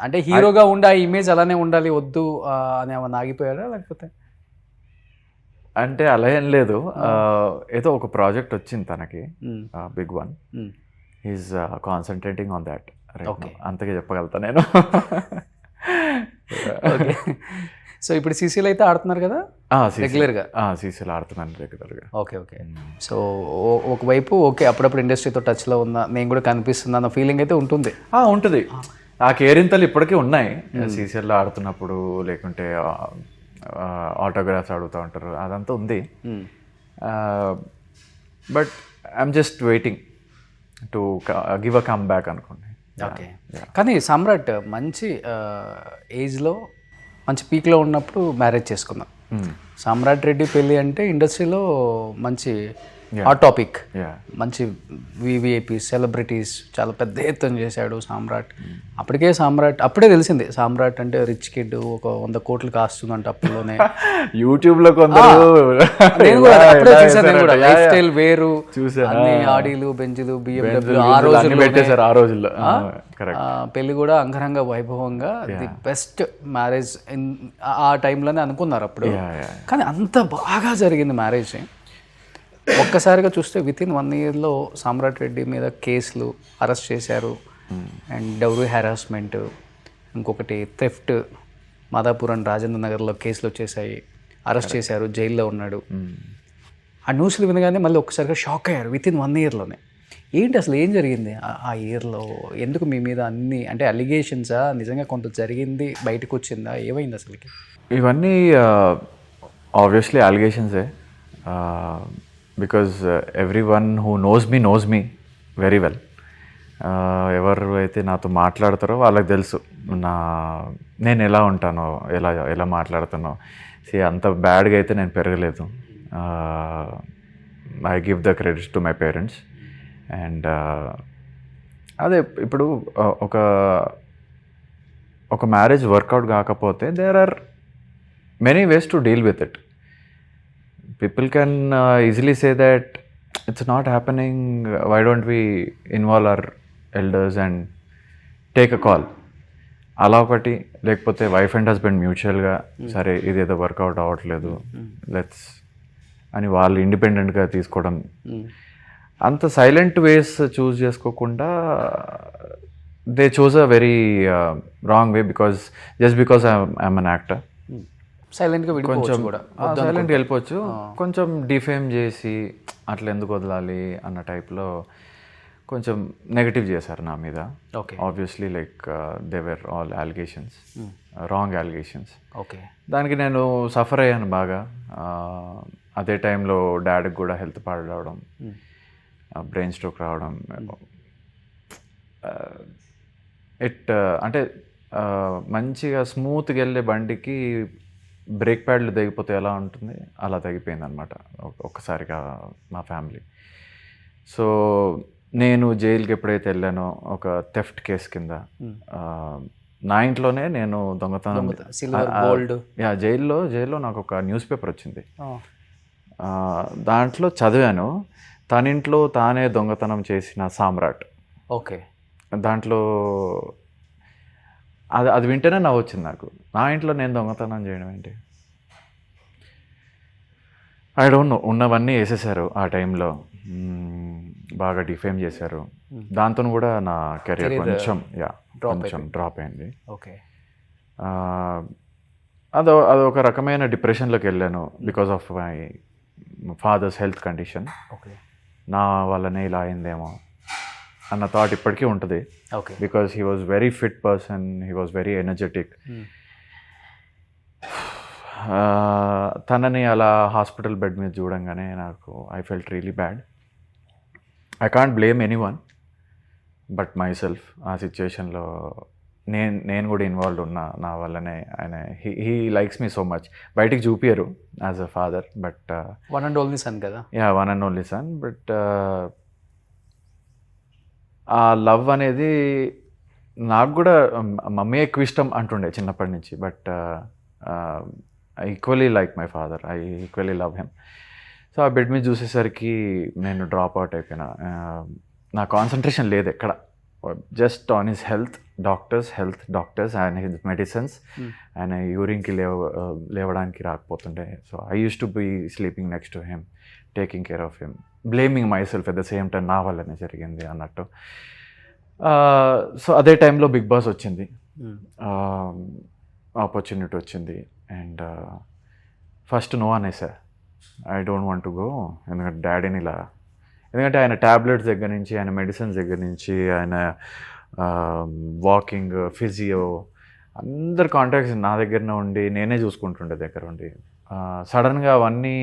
B: అంటే హీరోగా ఉండి ఆ ఇమేజ్ అలానే ఉండాలి వద్దు అని ఏమన్నా ఆగిపోయారా లేకపోతే?
C: అంటే అలా ఏం లేదు, ఏదో ఒక ప్రాజెక్ట్ వచ్చింది తనకి, big one. He's concentrating on that. అంతగా చెప్పగలుగుతా నేను.
B: సో ఇప్పుడు సీసీలో అయితే ఆడుతున్నారు కదా రెగ్యులర్గా?
C: సీసీలో ఆడుతున్నాను రెగ్యులర్గా.
B: ఓకే. సో ఒకవైపు ఓకే అప్పుడప్పుడు ఇండస్ట్రీతో టచ్లో ఉన్నా, నేను కూడా కనిపిస్తున్నా అన్న ఫీలింగ్ అయితే ఉంటుంది.
C: ఉంటుంది. ఆ కేరింతలు ఇప్పటికీ ఉన్నాయి. సీసీఎల్లో ఆడుతున్నప్పుడు లేకుంటే ఆటోగ్రాఫ్స్ అడుగుతూ ఉంటారు, అదంతా ఉంది. But I'm just waiting to give a come back అనుకోండి.
B: ఓకే. కానీ సమ్రాట్ మంచి ఏజ్లో మంచి పీక్లో ఉన్నప్పుడు మ్యారేజ్ చేసుకున్నాం. సమ్రాట్ రెడ్డి పెళ్ళి అంటే ఇండస్ట్రీలో మంచి హాట్ టాపిక్. మంచి వివిఐపీ సెలబ్రిటీస్ చాలా పెద్ద ఎత్తున చేశాడు సామ్రాట్. అప్పటికే సామ్రాట్ అప్పుడే తెలిసింది సామ్రాట్ అంటే రిచ్ కిడ్, ఒక 100 కోట్లు కాస్తుందంట అప్పులోనే.
C: యూట్యూబ్లో కొందరు
B: నేను కూడా అప్పుడే చూసాను. నేను కూడా లైఫ్ స్టైల్ వేరు, అన్ని ఆడీలు బెంజులు BMW
C: ఆ రోజుల్లో.
B: పెళ్లి కూడా అంగరంగ వైభవంగా ది బెస్ట్ మ్యారేజ్ ఆ టైంలోనే అనుకున్నారు అప్పుడు. కానీ అంత బాగా జరిగింది మ్యారేజ్. ఒక్కసారిగా చూస్తే వితిన్ 1 ఇయర్లో సామ్రాట్ రెడ్డి మీద కేసులు, అరెస్ట్ చేశారు. అండ్ డౌరీ హెరాస్మెంట్, ఇంకొకటి థెఫ్ట్, మాదాపూర్ అండ్ రాజేంద్ర నగర్లో కేసులు వచ్చేసాయి, అరెస్ట్ చేశారు, జైల్లో ఉన్నాడు. ఆ న్యూస్లు వినగానే మళ్ళీ ఒక్కసారిగా షాక్ అయ్యారు వితిన్ 1 ఇయర్లోనే. ఏంటి అసలు ఏం జరిగింది ఆ ఇయర్లో? ఎందుకు మీ మీద అన్ని అంటే అలిగేషన్సా, నిజంగా కొంత జరిగింది బయటకు వచ్చిందా, ఏమైంది అసలుకి?
C: ఇవన్నీ ఆబ్వియస్లీ అలిగేషన్సే. Because every one who knows me very well. ఎవరు అయితే నాతో మాట్లాడతారో వాళ్ళకి తెలుసు నేను ఎలా ఉంటానో, ఎలా మాట్లాడుతానో. అంత బ్యాడ్గా అయితే నేను పెరగలేదు. I give the credits to my parents. And అదే ఇప్పుడు ఒక మ్యారేజ్ వర్కౌట్ కాకపోతే there are many ways to deal with it. People can easily say that it's not happening, why don't we involve our elders and take a call. అలా ఒకటి, లేకపోతే wife and husband మ్యూచువల్గా సరే ఇదేదో work out అవ్వట్లేదు let's అని వాళ్ళు ఇండిపెండెంట్గా తీసుకోవడం. అంత సైలెంట్ వేస్ చూస్ చేసుకోకుండా they choose a very wrong way just because I'm an actor.
B: సైలెంట్గా కొంచెం కూడా
C: సైలెంట్గా వెళ్ళిపోవచ్చు. కొంచెం డిఫేమ్ చేసి అట్లా ఎందుకు వదలాలి అన్న టైప్లో కొంచెం నెగటివ్ చేశారు నా మీద.
B: Okay.
C: Obviously like they were all allegations, wrong allegations.
B: Okay.
C: దానికి నేను సఫర్ అయ్యాను బాగా. అదే టైంలో డాడీకి కూడా హెల్త్ పాడవడం, బ్రెయిన్ స్ట్రోక్ రావడం. అంటే మంచిగా స్మూత్గా వెళ్ళే బండికి బ్రేక్ ప్యాడ్లు తెగిపోతే ఎలా ఉంటుంది అలా తెగిపోయింది అనమాట ఒక్కసారిగా మా ఫ్యామిలీ. సో నేను జైలుకి ఎప్పుడైతే వెళ్ళానో ఒక థెఫ్ట్ కేసు కింద, నా ఇంట్లోనే నేను దొంగతనం, జైల్లో నాకు ఒక న్యూస్ పేపర్ వచ్చింది. దాంట్లో చదివాను తన ఇంట్లో తానే దొంగతనం చేసిన సామ్రాట్.
B: ఓకే.
C: దాంట్లో అది వింటేనే నవ్వు వచ్చింది నాకు. నా ఇంట్లో నేను దొంగతనం చేయడం ఏంటి? I don't know. ఉన్నవన్నీ వేసేసారు ఆ టైంలో, బాగా డిఫేమ్ చేశారు. దాంతో కూడా నా కెరీర్ కొంచెం డ్రాప్ అయింది.
B: ఓకే.
C: అదొక రకమైన డిప్రెషన్లోకి వెళ్ళాను because of my father's health condition.
B: Okay.
C: నా వల్లనే ఇలా అయిందేమో అన్న థాట్ ఇప్పటికీ ఉంటుంది.
B: Okay.
C: Because he was very fit person, he was very energetic. తనని అలా హాస్పిటల్ బెడ్ మీద చూడంగానే నాకు I felt really bad. I can't blame any one but my self. ఆ సిచ్యువేషన్లో నేను కూడా ఇన్వాల్వ్ ఉన్నా. నా వల్లనే ఆయన he likes me so much. బయటికి చూపియరు as a father, but
B: one and only sun కదా.
C: One and only sun. But ఆ లవ్ అనేది నాకు కూడా మమ్మీ ఎక్కువ ఇష్టం అంటుండే చిన్నప్పటి నుంచి. But I equally like my father, I equally love him. So ఆ బెడ్ మీద చూసేసరికి నేను డ్రాప్ అవుట్ అయిపోయినా. నా కాన్సన్ట్రేషన్ లేదు ఎక్కడ, just on his health, doctors and his medicines. ఆయన యూరిన్కి లేవడానికి రాకపోతుండే. So I use to be sleeping next to him, taking care of him, blaming my self at the same time, నా వల్లనే జరిగింది అన్నట్టు. సో అదే టైంలో బిగ్ బాస్ వచ్చింది. ఆపర్చునిటీ వచ్చింది. అండ్ ఫస్ట్ నో అనేసా, I don't want to go, ఎందుకంటే డాడీని ఇలా, ఎందుకంటే ఆయన ట్యాబ్లెట్స్ దగ్గర నుంచి, ఆయన మెడిసిన్స్ దగ్గర నుంచి, ఆయన వాకింగ్, ఫిజియో, అందరు కాంటాక్ట్స్ నా దగ్గరనే ఉండి నేనే చూసుకుంటుండే దగ్గర ఉండి. సడన్గా అవన్నీ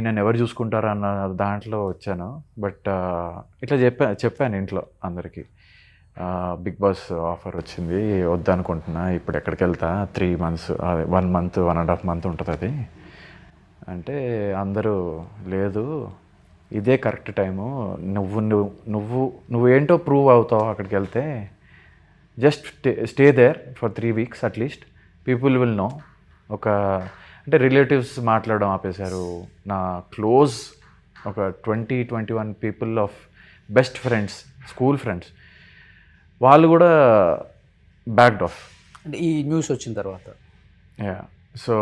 C: నన్ను ఎవరు చూసుకుంటారా అన్న దాంట్లో వచ్చాను. బట్ ఇట్లా చెప్పాను ఇంట్లో అందరికీ, బిగ్ బాస్ ఆఫర్ వచ్చింది, వద్దనుకుంటున్నా, ఇప్పుడు ఎక్కడికి వెళ్తా, 3 months 1 month 1.5 month ఉంటుంది అది అంటే, అందరూ లేదు ఇదే కరెక్ట్ టైము, నువ్వేంటో ప్రూవ్ అవుతావు అక్కడికి వెళ్తే, just stay there for 3 weeks at least, people will know. ఒక అంటే రిలేటివ్స్ మాట్లాడడం ఆపేశారు. నా క్లోజ్ ఒక 20-21 people of best friends, school friends, వాళ్ళు కూడా బ్యాక్డ్ ఆఫ్
B: అంటే ఈ న్యూస్ వచ్చిన తర్వాత.
C: Ya, so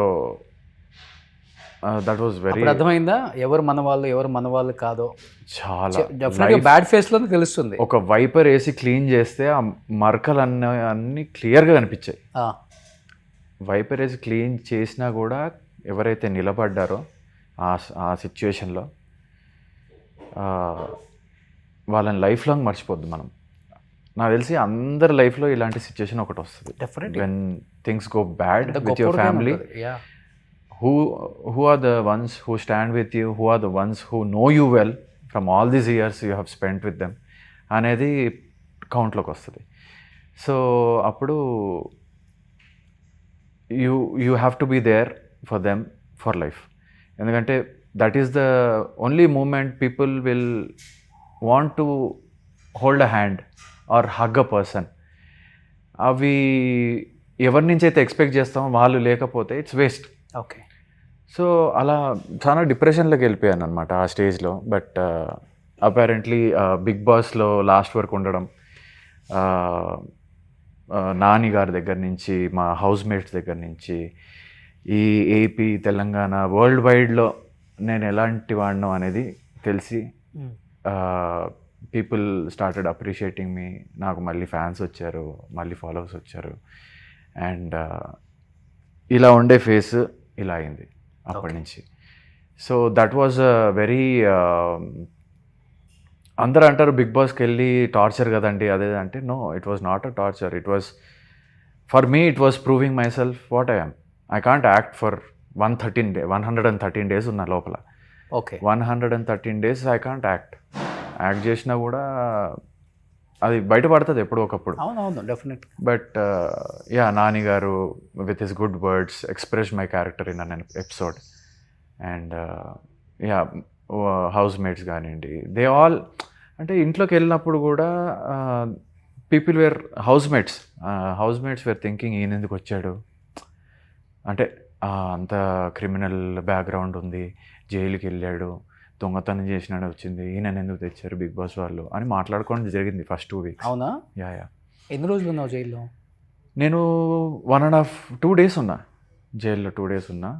C: that was very,
B: అర్థమైందా ఎవరు మన వాళ్ళు ఎవరు మన వాళ్ళు కాదో?
C: చాలా
B: డెఫినెట్గా బ్యాడ్ ఫేస్లో తెలుస్తుంది.
C: ఒక వైపర్ వేసి క్లీన్ చేస్తే ఆ మరకలు అన్నీ క్లియర్గా కనిపించాయి. వైపర్ వేసి క్లీన్ చేసినా కూడా ఎవరైతే నిలబడ్డారో ఆ సిచ్యువేషన్లో, వాళ్ళని లైఫ్ లాంగ్ మర్చిపోద్దు మనం. నాకు తెలిసి అందరి లైఫ్లో ఇలాంటి సిచ్యువేషన్ ఒకటి వస్తుంది, when things go bad with your family. Who are the ones who stand with you, who are the ones who know you well from all these years you have spent with them అనేది కౌంట్లోకి వస్తుంది. So అప్పుడు you have to be there for them for life, ఎందుకంటే that is the only moment people will want to hold a hand or hug a person. అవి ఎవరి నుంచి అయితే expect చేస్తామో వాళ్ళు లేకపోతే ఇట్స్ వేస్ట్.
B: ఓకే,
C: సో అలా చాలా డిప్రెషన్లోకి వెళ్ళిపోయాను అనమాట ఆ స్టేజ్లో. బట్ అపారెంట్లీ బిగ్ బాస్లో లాస్ట్ వరకు ఉండడం, నాని గారి దగ్గర నుంచి, మా హౌస్ మేట్స్ దగ్గర నుంచి, ఈ ఏపీ, తెలంగాణ, వరల్డ్ వైడ్లో నేను ఎలాంటి వాడినో అనేది తెలిసి పీపుల్ స్టార్టెడ్ అప్రిషియేటింగ్ మీ. నాకు మళ్ళీ ఫ్యాన్స్ వచ్చారు, మళ్ళీ ఫాలోవర్స్ వచ్చారు. అండ్ ఇలా ఉండే ఫేస్ ఇలా అయింది అప్పటి నుంచి. సో దట్ వాజ్ వెరీ, అందరూ అంటారు బిగ్ బాస్కి వెళ్ళి టార్చర్ కదండి అదే అంటే, no, it was not a torture. It was for me, it was proving myself what I am. I can't act for 113 days ఉన్న లోపల.
B: Okay,
C: 113 days I can't act చేసినా కూడా అది బయటపడుతుంది ఎప్పుడో ఒకప్పుడు.
B: అవునవును, definite.
C: But yeah, Nani garu with his good words express my character in an episode. And yeah, housemates కానివ్వండి, దే ఆల్, అంటే ఇంట్లోకి వెళ్ళినప్పుడు కూడా people were housemates were thinking, ఈయన ఎందుకు వచ్చాడు అంటే, అంత క్రిమినల్ బ్యాక్గ్రౌండ్ ఉంది, జైలుకి వెళ్ళాడు, దొంగతనం చేసినాడు వచ్చింది, ఈయన ఎందుకు తెచ్చారు బిగ్ బాస్ వాళ్ళు అని మాట్లాడుకోవడం జరిగింది ఫస్ట్ 2 weeks.
B: అవునా?
C: యా.
B: ఎన్ని రోజులు ఉన్నావు జైల్లో?
C: నేను 1.5-2 days ఉన్నా జైల్లో. 2 days ఉన్నా.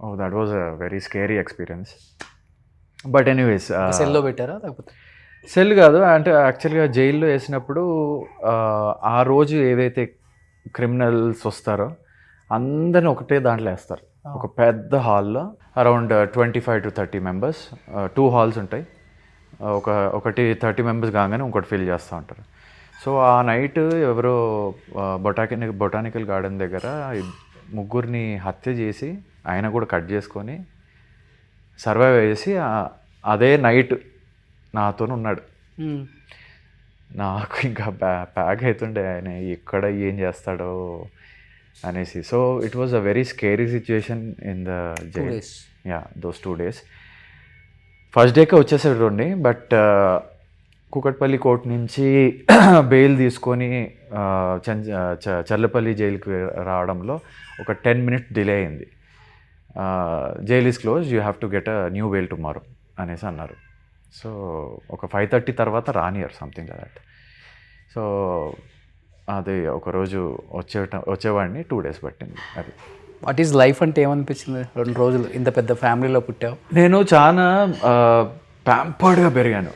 C: Oh, that was a very scary experience. But anyways,
B: సెల్లో పెట్టారా లేకపోతే?
C: సెల్ కాదు, అంటే యాక్చువల్గా జైల్లో వేసినప్పుడు ఆ రోజు ఏవైతే క్రిమినల్స్ వస్తారో అందరిని ఒకటే దాంట్లో వేస్తారు. ఒక పెద్ద హాల్లో అరౌండ్ 25-30 members, 2 halls ఉంటాయి. ఒకటి 30 members కాగానే ఇంకోటి ఫిల్ చేస్తూ ఉంటారు. సో ఆ నైట్ ఎవరో బొటానికల్ గార్డెన్ దగ్గర 3 హత్య చేసి ఆయన కూడా కట్ చేసుకొని సర్వైవ్ చేసి అదే నైట్ నాతో ఉన్నాడు. నాకు ఇంకా ప్యాక్ అవుతుండే ఆయన ఎక్కడ ఏం చేస్తాడో అనేసి. So it was a very scary situation in the jail. Yeah, those 2 days. First decay వచ్చేసాడు. బట్ కూకట్పల్లి కోర్ట్ నుంచి బెయిల్ తీసుకొని చర్లపల్లి జైలుకి రావడంలో ఒక 10 minutes డిలే అయింది. Jail is close, you have to get a new bail tomorrow అనేసి అన్నారు. So ఒక 5:30 తర్వాత రానియర్ సంథింగ్ దట్. సో అది ఒకరోజు వచ్చేవాడిని, 2 days పట్టింది. అది
B: వాట్ ఈజ్ లైఫ్ అంటే ఏమనిపించింది 2 రోజులు ఇంత పెద్ద ఫ్యామిలీలో పుట్టావు?
C: నేను చాలా ప్యాంపర్డ్గా పెరిగాను.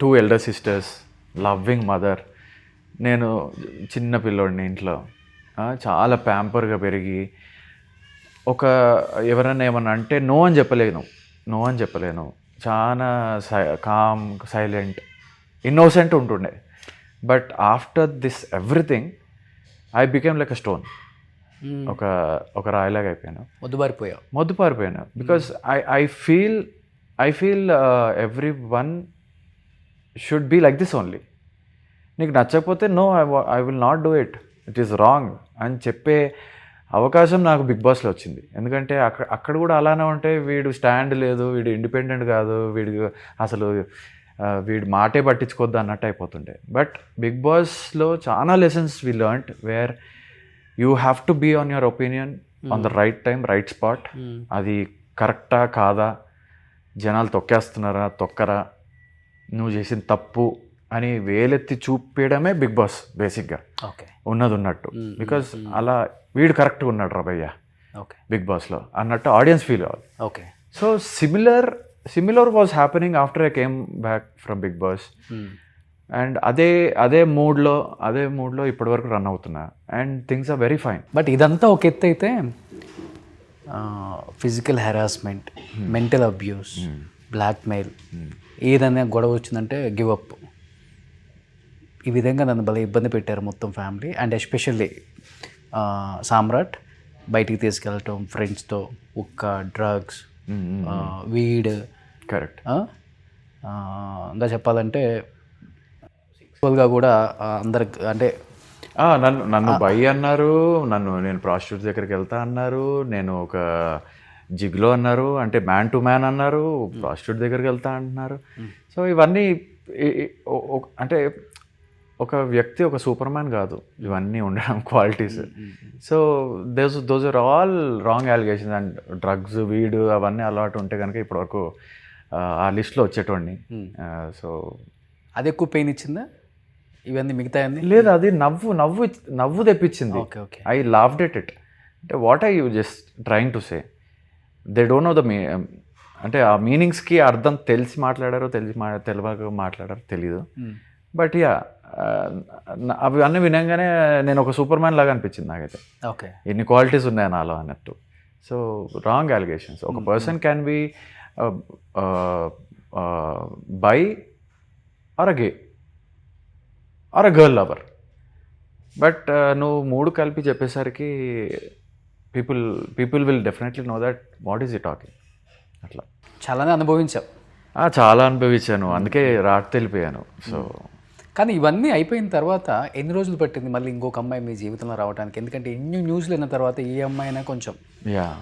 C: 2 elder sisters, లవ్వింగ్ మదర్, నేను చిన్న పిల్లోడిని ఇంట్లో, చాలా ప్యాంపర్గా పెరిగి ఎవరైనా ఏమన్నా అంటే నో అని చెప్పలేను. చాలా కామ్, సైలెంట్, ఇన్నోసెంట్ ఉంటుండే. But after this everything I became like a stone. ఒక రాయిలాగా అయిపోయాను, మొద్దుపారిపోయాను. Because I feel every one should be like this only. నీకు నచ్చకపోతే no, I will not do it is wrong అని చెప్పే అవకాశం నాకు బిగ్ బాస్లో వచ్చింది. ఎందుకంటే అక్కడ కూడా అలానే ఉంటే వీడు స్టాండ్ లేదు, వీడు ఇండిపెండెంట్ కాదు, వీడి మాటే పట్టించుకోవద్దు అన్నట్టు అయిపోతుండే. బట్ బిగ్ బాస్లో చాలా lessons we learned where you have to be on your opinion on the right time, right spot. అది కరెక్టా కాదా, జనాలు తొక్కేస్తున్నారా తొక్కరా, నువ్వు చేసిన తప్పు అని వేలెత్తి చూపించడమే బిగ్ బాస్ బేసిక్గా. ఉన్నది ఉన్నట్టు. బికాజ్ అలా వీడు కరెక్ట్గా ఉన్నాడు రా భయ్య బిగ్ బాస్లో అన్నట్టు ఆడియన్స్ ఫీల్ అవ్వాలి. So similar was happening after I came back from Bigg Boss. And అదే మూడ్లో ఇప్పటివరకు రన్ అవుతున్నా. And things are very fine.
B: But ఇదంతా ఒక ఎత్తు అయితే physical harassment, mental abuse, blackmail, ఏదైనా గొడవ వచ్చిందంటే గివ్ అప్, ఈ విధంగా నన్ను భలే ఇబ్బంది పెట్టారు మొత్తం ఫ్యామిలీ. అండ్ ఎస్పెషల్లీ సామ్రాట్ బయటికి తీసుకెళ్ళటం ఫ్రెండ్స్తో, ఉక్క, డ్రగ్స్, వీడ్,
C: కరెక్ట్.
B: ఇంకా చెప్పాలంటే సెక్సువల్గా కూడా అందరికి అంటే
C: నన్ను బై అన్నారు, నేను ప్రాస్టిట్యూట్ దగ్గరికి వెళ్తా అన్నారు, నేను ఒక జిగ్లో అన్నారు, అంటే మ్యాన్ టు మ్యాన్ అన్నారు, ప్రాస్టిట్యూట్ దగ్గరికి వెళ్తా అంటున్నారు. సో ఇవన్నీ అంటే ఒక వ్యక్తి ఒక సూపర్ మ్యాన్ కాదు, ఇవన్నీ ఉండడం qualities. So those are all wrong allegations. And drugs, వీడు అవన్నీ అలవాటు ఉంటే కనుక ఇప్పటివరకు ఆ లిస్ట్లో వచ్చేటోడిని. సో
B: అది ఎక్కువ పెయిన్ ఇచ్చిందా ఇవన్నీ మిగతా?
C: లేదు, అది నవ్వు తెప్పించింది. I loved it. అంటే what I you just trying to say, they don't know the అంటే ఆ మీనింగ్స్కి అర్థం తెలిసి మాట్లాడారో తెలియక మాట్లాడారో తెలీదు. బట్ యా, అవి అన్నీ వినంగానే నేను ఒక సూపర్ మ్యాన్ లాగా అనిపించింది నాకైతే. ఎన్ని క్వాలిటీస్ ఉన్నాయి నాలో అన్నట్టు. So wrong allegations. ఒక person can be bi or a gay or a girl lover. But నువ్వు మూడు కలిపి చెప్పేసరికి people will definitely know that what is he talking. అట్లా
B: చాలానే అనుభవించావు.
C: చాలా అనుభవించాను, అందుకే రాట్ తెలిపోయాను. సో
B: కానీ ఇవన్నీ అయిపోయిన తర్వాత ఎన్ని రోజులు పట్టింది మళ్ళీ ఇంకొక అమ్మాయి మీ జీవితంలో రావడానికి? ఎందుకంటే ఎన్ని న్యూస్లు అయిన తర్వాత ఏ అమ్మాయి అయినా కొంచెం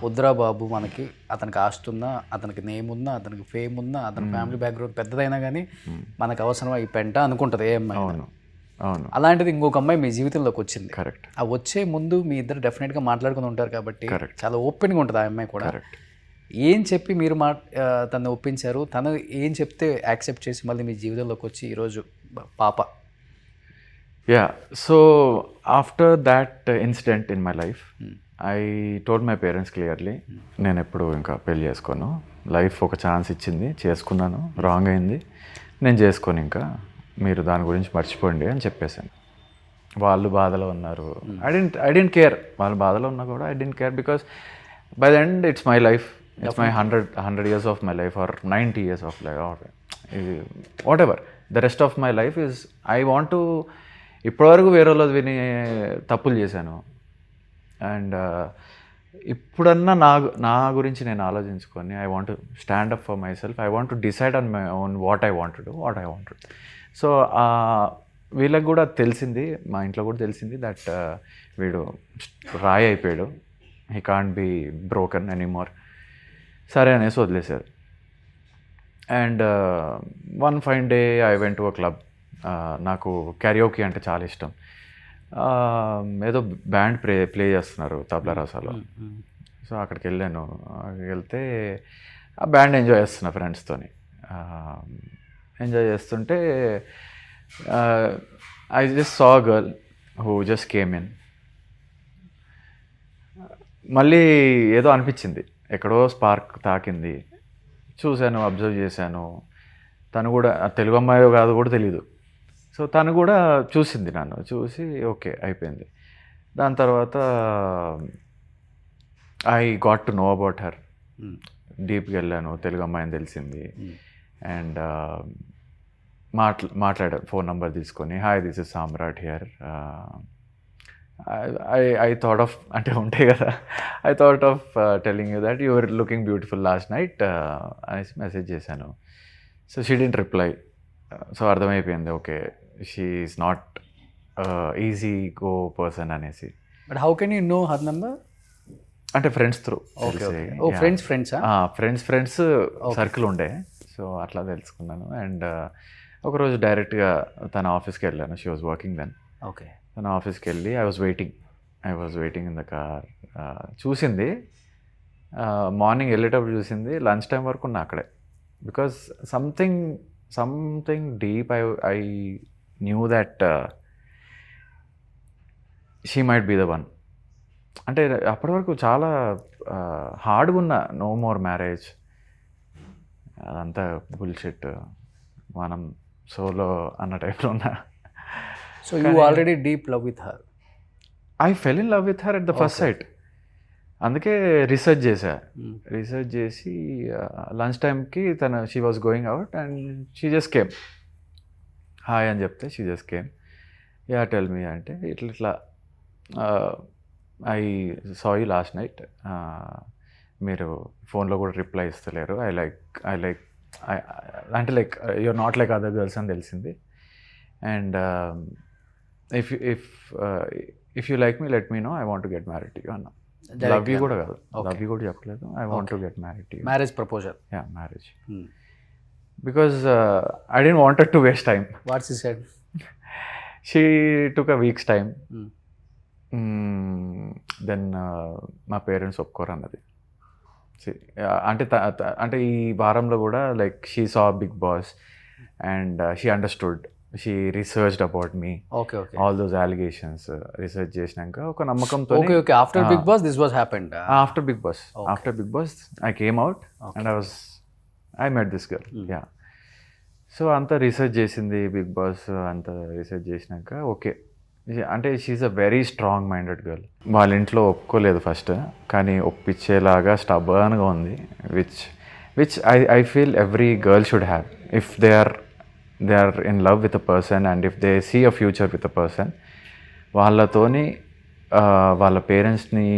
B: వద్దురా బాబు, మనకి అతనికి ఆస్తి ఉన్నా, అతనికి నేమ్ ఉన్నా, అతనికి ఫేమ్ ఉన్నా, అతని ఫ్యామిలీ బ్యాక్గ్రౌండ్ పెద్దదైనా కానీ మనకు అవసరమా ఈ పెంట అనుకుంటుంది ఏ అమ్మాయి.
C: అవును.
B: అలాంటిది ఇంకొక అమ్మాయి మీ జీవితంలోకి వచ్చింది.
C: కరెక్ట్.
B: ఆ వచ్చే ముందు మీ ఇద్దరు డెఫినెట్గా మాట్లాడుకుని ఉంటారు కాబట్టి చాలా ఓపెన్గా ఉంటుంది ఆ అమ్మాయి కూడా. ఏం చెప్పి మీరు తను ఒప్పించారు? తను ఏం చెప్తే యాక్సెప్ట్ చేసి మళ్ళీ మీ జీవితంలోకి వచ్చి ఈరోజు పాప?
C: Yeah, so after that incident in my life I told my parents clearly, నేను ఎప్పుడు ఇంకా పెళ్ళి చేసుకోను, లైఫ్ ఒక ఛాన్స్ ఇచ్చింది, చేసుకున్నాను, రాంగ్ అయింది, నేను చేసుకోను, ఇంకా మీరు దాని గురించి మర్చిపోండి అని చెప్పేశాను. వాళ్ళు బాధలో ఉన్నారు. ఐ డెంట్ కేర్, వాళ్ళు బాధలో ఉన్నా కూడా I didn't care, because by the end it's my life. It's my 100 years of my life or 90 years of life or whatever. The rest of my life is I want to. ఇప్పటివరకు వేరే వాళ్ళది విని తప్పులు చేశాను. And ఇప్పుడన్నా నా గురించి నేను ఆలోచించుకొని I want to stand up for my self. I want to decide on my own what I want to do, what I want to do. So వీళ్ళకి కూడా తెలిసింది, మా ఇంట్లో కూడా తెలిసింది దట్ వీడు రాయి అయిపోయాడు, he can't be broken anymore. సరే అనేసి వదిలేశారు. And one fine day I went to a club. నాకు క్యారియోకి అంటే చాలా ఇష్టం. ఏదో బ్యాండ్ ప్లే చేస్తున్నారు తబలా రసాలో. సో అక్కడికి వెళ్ళాను. వెళ్తే ఆ బ్యాండ్ ఎంజాయ్ చేస్తున్నా ఫ్రెండ్స్తోని. ఎంజాయ్ చేస్తుంటే I just saw girl who just came in. మళ్ళీ ఏదో అనిపించింది, ఎక్కడో స్పార్క్ తాకింది. చూశాను, అబ్జర్వ్ చేశాను. తను కూడా తెలుగు అమ్మాయో కాదు కూడా తెలీదు. సో తను కూడా చూసింది నన్ను, చూసి ఓకే అయిపోయింది. దాని తర్వాత I got to know about her. డీప్కి వెళ్ళాను, తెలుగు అమ్మాయిని తెలిసింది. అండ్ మాట్లాడాను, ఫోన్ నెంబర్ తీసుకొని, hi this is Samrat here. I thought of, అంటే ఉంటాయి కదా, I thought of telling you that you are looking beautiful last night అనేసి మెసేజ్ చేశాను. So she didn't reply. So అర్థమైపోయింది, okay she is not easy go person అనేసి.
B: But how can you know her number?
C: అంటే friends through. Friends circle ఉండే, so అట్లా తెలుసుకున్నాను. And ఒకరోజు డైరెక్ట్గా తన ఆఫీస్కి వెళ్ళాను. She was working then.
B: Okay.
C: తన ఆఫీస్కి వెళ్ళి I was waiting in the car. చూసింది, మార్నింగ్ వెళ్ళేటప్పుడు చూసింది, లంచ్ టైం వరకు ఉన్నా అక్కడే. Because something deep I knew that she might be the one. అంటే అప్పటి వరకు చాలా హార్డ్గా ఉన్నా, నో మోర్ మ్యారేజ్, అదంతా బుల్షిట్, మనం సోలో అన్న టైప్లో ఉన్నా.
B: So you already deep love with her?
C: I full in love with her at the first sight. అందుకే రీసెర్చ్ చేసి లంచ్ టైంకి she was going out and she just came. Hi అని చెప్తే she just came. Yeah tell me అంటే ఇట్లా I saw you last night, మీరు ఫోన్లో కూడా రిప్లై ఇస్తలేరు, ఐ లైక్ అంటే like you're not like other girls అని తెలిసింది. And if you like me let me know, I want to get married to you అన్నా. లవ్ యూ కూడా కాదు, లవ్ యూ కూడా చెప్పలేదు, I want to get married to you.
B: Marriage proposal?
C: Yeah, marriage. Because I don't wanted to waste time.
B: What she said?
C: She took a weeks time. Then మా parents ఒప్పుకోరు అన్నది. అంటే ఈ వారంలో కూడా like she saw Bigg Boss and she understood, she researched about me, all those allegations research చేసినాక ఒక నమ్మకంతో.
B: After Bigg Boss this was happened?
C: After Bigg boss I came out and I met this girl. Yeah. So అంతా research చేసింది, Bigg Boss అంతా research చేసినాక okay. అంటే she's a very strong minded girl. వాళ్ళ ఇంట్లో ఒప్పుకోలేదు ఫస్ట్, కానీ ఒప్పించేలాగా స్టబర్న్గా ఉంది, which I feel every girl should have if they are in love with a person and if they see a future with a person. వాళ్ళతోని వాళ్ళ పేరెంట్స్ని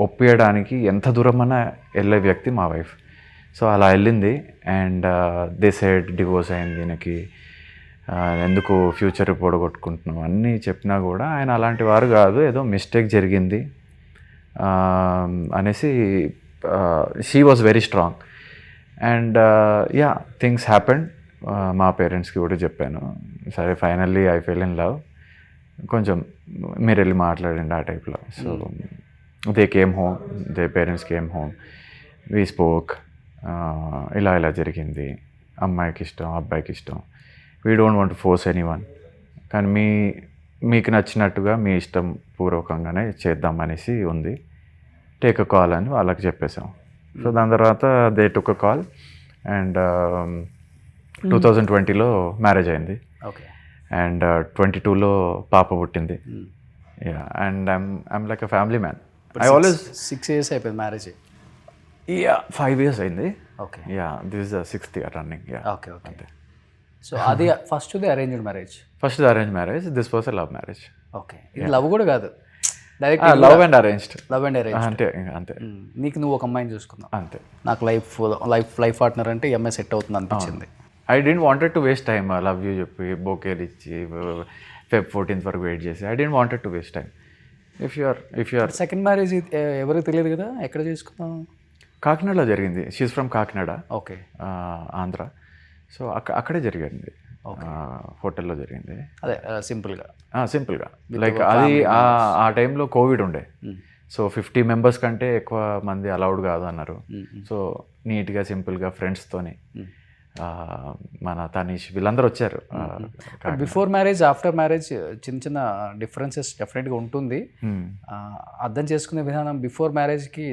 C: ఒప్పియడానికి ఎంత దూరమన్నా వెళ్ళే వ్యక్తి మా వైఫ్. సో అలా వెళ్ళింది అండ్ దే సెడ్ డివోర్స్ అయింది, ఈయనకి ఎందుకు ఫ్యూచర్ పొడగొట్టుకుంటున్నాం అన్నీ చెప్పినా కూడా ఆయన అలాంటి వారు కాదు, ఏదో మిస్టేక్ జరిగింది అనేసి she was very strong. And yeah, things happened. మా పేరెంట్స్కి కూడా చెప్పాను, సరే finally I full in love, కొంచెం మీరు వెళ్ళి మాట్లాడండి ఆ టైప్లో. So they came home, they parents came home, we spoke, ఇలా జరిగింది, అమ్మాయికి ఇష్టం అబ్బాయికి ఇష్టం, we don't want to force anyone, కానీ మీకు నచ్చినట్టుగా మీ ఇష్టం పూర్వకంగానే చేద్దాం అనేసి ఉంది, టేక్ అ కాల్ అని వాళ్ళకి చెప్పేసాం. సో దాని తర్వాత they took a call and 2020లో మ్యారేజ్ అయింది.
B: ఓకే.
C: అండ్ 22లో పాప పుట్టింది. Yeah, and I'm like a family man. I always
B: 6 years అయిపోయింది మ్యారేజ్?
C: యా, 5 years అయింది.
B: Okay.
C: Yeah, this is the 6th year running. Yeah.
B: Okay. Okay. So అది ఫస్ట్ది arranged marriage?
C: ఫస్ట్ది arrange marriage, this was a love marriage.
B: Okay. ఇది love కూడా కాదు, direct
C: love and arranged. అంతే.
B: నీకు నువ్వు ఒక అమ్మాయిని చూసుకున్నావు
C: అంతే.
B: నాకు లైఫ్ పార్ట్నర్ అంటే ఎంఐ సెట్ అవుతుంది అనిపించింది.
C: I didn't wanted to waste time. Love you చెప్పి బొకేలు ఇచ్చి Feb 14th వరకు వెయిట్ చేసి I didn't wanted to waste time. If you are
B: second marriage ఎవరికి తెలియదు కదా, ఎక్కడ చేసుకున్నావు?
C: కాకినాడలో జరిగింది. She's from Kakinada.
B: Okay.
C: Andhra. So అక్కడే జరిగింది, హోటల్లో జరిగింది.
B: అదే సింపుల్గా
C: లైక్ అది ఆ టైంలో కోవిడ్ ఉండే. సో 50 members కంటే ఎక్కువ మంది అలౌడ్ కాదు అన్నారు. సో నీట్గా సింపుల్గా ఫ్రెండ్స్తోని మన తనీష్ వీళ్ళందరూ వచ్చారు.
B: బిఫోర్ మ్యారేజ్ ఆఫ్టర్ మ్యారేజ్ చిన్న డిఫరెన్సెస్ డెఫినెట్గా ఉంటుంది. అర్థం చేసుకునే విధానం బిఫోర్ మ్యారేజ్కి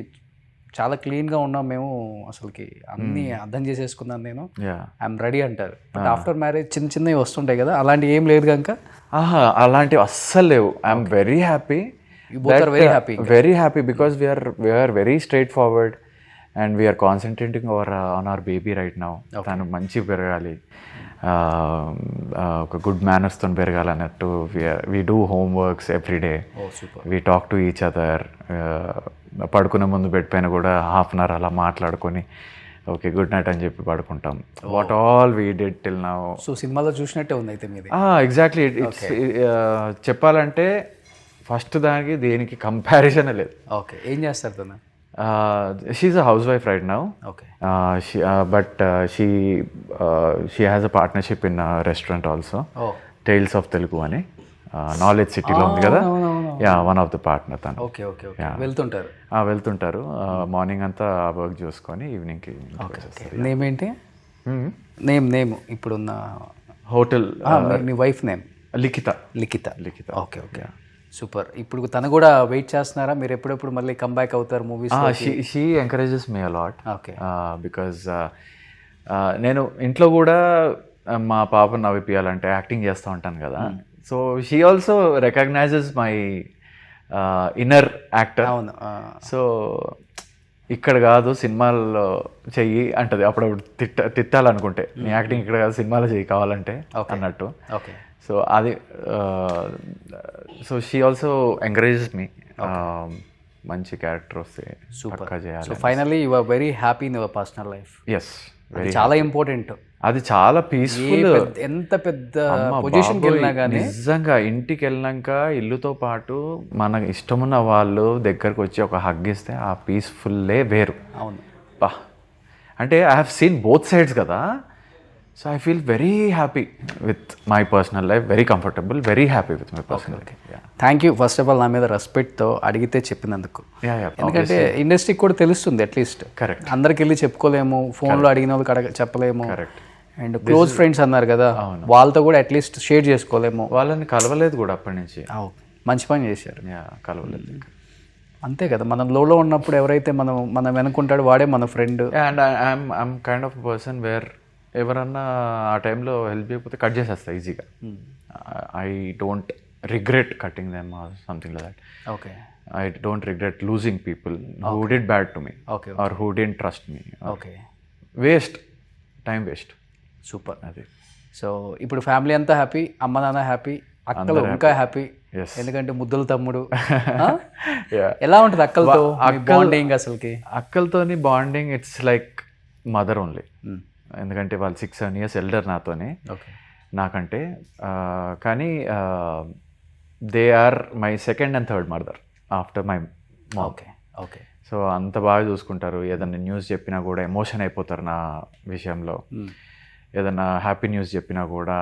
B: చాలా క్లీన్గా ఉన్నాం మేము, అసలుకి అన్నీ అర్థం చేసేసుకున్నాను నేను,
C: యా
B: ఐఎమ్ రెడీ అంటారు. బట్ ఆఫ్టర్ మ్యారేజ్ చిన్న చిన్నవి వస్తుంటాయి కదా, అలాంటి ఏం లేదు కనుక
C: అలాంటివి అస్సలు లేవు. I'm very happy, very happy because we're very straight forward and we're concentrating on our baby right now. తను మంచిగా పెరగాలి, ఒక గుడ్ మేనర్స్తో పెరగాలన్నట్టు. We do homeworks every day, we talk to each other. పడుకునే ముందు బెడ్ పైన కూడా హాఫ్ అన్ అవర్ అలా మాట్లాడుకొని ఓకే గుడ్ నైట్ అని చెప్పి పడుకుంటాం. What all we did till now.
B: So సినిమాలో చూసినట్టే ఉంది అయితే మీది.
C: ఎగ్జాక్ట్లీ. ఇట్స్ చెప్పాలంటే ఫస్ట్ దానికి దేనికి కంపారిజన్ లేదు.
B: ఓకే, ఏం చేస్తారు తను?
C: She's a housewife right now.
B: Okay.
C: She has a partnership in a restaurant also.
B: Oh.
C: Tales of Telugu అని నాలెడ్జ్ సిటీలో ఉంది కదా. Yeah, one of the partner తను.
B: ఓకే ఓకే ఓకే, వెళ్తుంటారు.
C: వెళ్తుంటారు మార్నింగ్ అంతా వర్క్ చూసుకొని ఈవినింగ్కి.
B: నేమ్ ఏంటి? నేమ్ ఇప్పుడున్న
C: హోటల్
B: మీ wife name?
C: Likhitha.
B: Likhitha. Okay okay, super. ఇప్పుడు తను కూడా వెయిట్ చేస్తున్నారా మీరు ఎప్పుడెప్పుడు మళ్ళీ కంబ్యాక్ అవుతారు movies?
C: She encourages me a lot.
B: Okay.
C: Because నేను ఇంట్లో కూడా మా పాపను నవ్విపియాలంటే యాక్టింగ్ చేస్తూ ఉంటాను కదా. So she also recognises my inner actor.
B: అవును.
C: సో ఇక్కడ కాదు సినిమాల్లో చెయ్యి అంటది అప్పుడప్పుడు. తిట్టాలనుకుంటే నీ యాక్టింగ్ ఇక్కడ కాదు సినిమాలో చెయ్యి కావాలంటే అన్నట్టు.
B: ఓకే.
C: సో అది so she also encourages me. మంచి క్యారెక్టర్ వస్తే పక్కా చేయాలి.
B: So finally you are very happy in your personal life.
C: Yes, very.
B: చాలా ఇంపార్టెంట్.
C: అది చాలా పీస్ఫుల్.
B: ఎంత పెద్ద పొజిషన్కి వెళ్ళినా కానీ
C: నిజంగా ఇంటికి వెళ్ళినాక ఇల్లుతో పాటు మనకు ఇష్టమున్న వాళ్ళు దగ్గరకు వచ్చి ఒక హగ్ ఇస్తే ఆ పీస్ఫుల్లే వేరు.
B: అవును
C: బా. అంటే I have seen both sides కదా. So I feel very happy with my personal life, very comfortable, very happy with my personal life.
B: Thank you first of all నా మీద రెస్పెక్ట్తో అడిగితే చెప్పినందుకు. ఎందుకంటే ఇండస్ట్రీకి కూడా తెలుస్తుంది అట్లీస్ట్.
C: కరెక్ట్.
B: అందరికి వెళ్ళి చెప్పుకోలేము, ఫోన్లో అడిగిన వాళ్ళకి చెప్పలేము.
C: కరెక్ట్.
B: అండ్ క్లోజ్ ఫ్రెండ్స్ అన్నారు కదా, వాళ్ళతో కూడా అట్లీస్ట్ షేర్ చేసుకోలేము.
C: వాళ్ళని కలవలేదు కూడా అప్పటి నుంచి.
B: మంచి పని చేశారు.
C: కలవలేదు.
B: అంతే కదా, మనం లోలో ఉన్నప్పుడు ఎవరైతే మనం వెనుకుంటాడో వాడే మన friend.
C: And I'm kind of person where ఎవరన్నా ఆ టైంలో హెల్ప్ చేయకపోతే కట్ చేసేస్తా ఈజీగా. I don't regret cutting them or something like that.
B: Okay.
C: I don't regret losing people who did bad to me or who didn't trust me.
B: Okay.
C: Waste, time waste.
B: Super. అది. So ఇప్పుడు family అంతా happy, అమ్మ నాన్న happy, అక్కలు ఇంకా happy. ఎందుకంటే ముద్దుల తమ్ముడు. ఎలా ఉంటుంది అక్కలతో బాండింగ్? అసలుకి
C: అక్కలతోని bonding it's like mother only. ఎందుకంటే వాళ్ళు 6-7 years ఎల్డర్ నాతోనే, నాకంటే. కానీ they are my second and third mother after my mom.
B: Okay okay.
C: So అంత బాగా చూసుకుంటారు. ఏదైనా న్యూస్ చెప్పినా కూడా ఎమోషన్ అయిపోతారు నా విషయంలో. ఏదైనా హ్యాపీ న్యూస్ చెప్పినా కూడా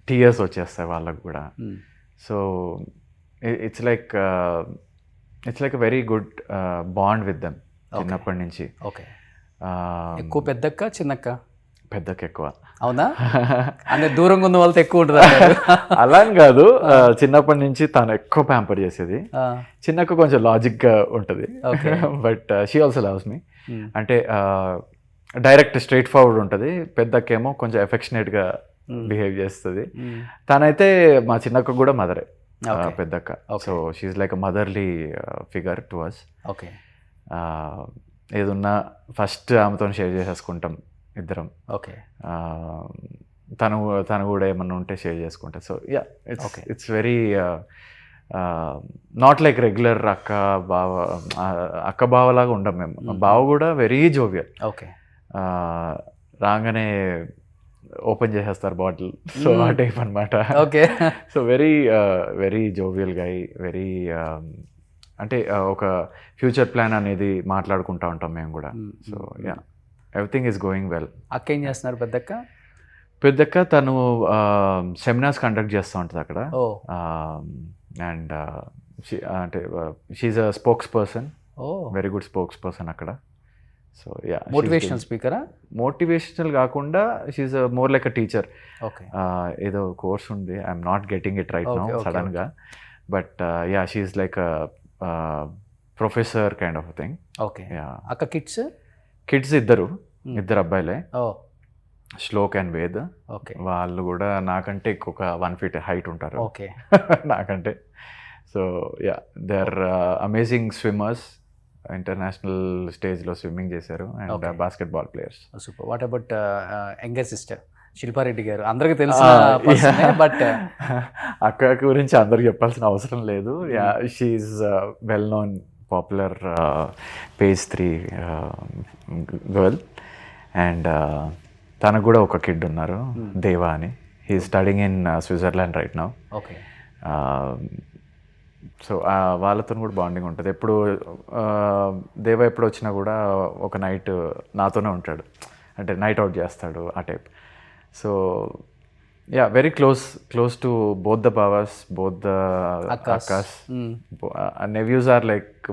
C: టీయర్స్ వచ్చేస్తాయి వాళ్ళకు కూడా. So it's like a very good bond with them చిన్నప్పటి నుంచి.
B: ఓకే. ఎక్కువ పెద్దక్క చిన్నక్క?
C: పెద్దక్క ఎక్కువ.
B: అవునా? అంటే దూరంగా ఉన్న వాళ్ళతో ఎక్కువ ఉంటుంది
C: అలా అని కాదు. చిన్నప్పటి నుంచి తను ఎక్కువ ప్యాంపర్ చేసేది. చిన్నక్క కొంచెం లాజిక్గా ఉంటుంది. But she also loves me. అంటే డైరెక్ట్ స్ట్రైట్ ఫార్వర్డ్ ఉంటుంది. పెద్దక్కేమో కొంచెం ఎఫెక్షనేట్గా బిహేవ్ చేస్తుంది. తనైతే మా చిన్నక్క కూడా మదరే పెద్దక్క. So she's like a motherly figure to us.
B: Okay.
C: ఏదున్నా ఫస్ట్ ఆమెతో షేర్ చేసేసుకుంటాం ఇద్దరం.
B: ఓకే.
C: తను కూడా ఏమన్నా ఉంటే షేర్ చేసుకుంటా. So yeah, it's very not like regular అక్క బావలాగా ఉండం మేము. బావ కూడా వెరీ జోవియల్.
B: ఓకే.
C: రాగానే ఓపెన్ చేసేస్తారు బాటిల్. సో ఆ టైప్ అనమాట.
B: Okay.
C: So very jovial guy, very అంటే ఒక ఫ్యూచర్ ప్లాన్ అనేది మాట్లాడుకుంటూ ఉంటాం మేము కూడా. So yeah, everything is going well.
B: అక్క ఏం చేస్తున్నారు పెద్దక్క?
C: పెద్దక్క తను సెమినార్స్ కండక్ట్ చేస్తూ ఉంటుంది అక్కడ. అండ్ అంటే she's a spokesperson, very good spokesperson అక్కడ. సో యా,
B: మోటివేషనల్ స్పీకరా?
C: మోటివేషనల్ కాకుండా she's more like a teacher.
B: Okay.
C: ఏదో కోర్స్ ఉంది, I'm not getting it right now సడన్గా. But yeah, she's like professor kind of thing.
B: Okay.
C: Yeah.
B: అక్క
C: kids ఇద్దరు అబ్బాయిలే,
B: ఓ
C: శ్లోక్ అండ్ వేద్.
B: ఓకే.
C: వాళ్ళు కూడా నాకంటే ఒక 1 feet హైట్ ఉంటారు
B: ఓకే.
C: నాకంటే. So yeah, they are amazing swimmers, international స్టేజ్లో స్విమ్మింగ్ చేశారు and basketball players.
B: Super. What about younger sister Shilpa Reddy గారు? అందరికీ తెలుసు, బట్
C: అక్క గురించి అందరికి చెప్పాల్సిన అవసరం లేదు. Yeah, she's well known, popular page 3 girl. And తనకు కూడా ఒక కిడ్ ఉన్నారు, దేవా అని. He studying in Switzerland right now.
B: Okay.
C: So వాళ్ళతో కూడా బాండింగ్ ఉంటుంది. ఎప్పుడు దేవా ఎప్పుడు వచ్చినా కూడా ఒక నైట్ నాతోనే ఉంటాడు, అంటే నైట్ అవుట్ చేస్తాడు ఆ type. So yeah, very close to both the బావాస్, బోత్ ద అక్కాస్. Nephews are like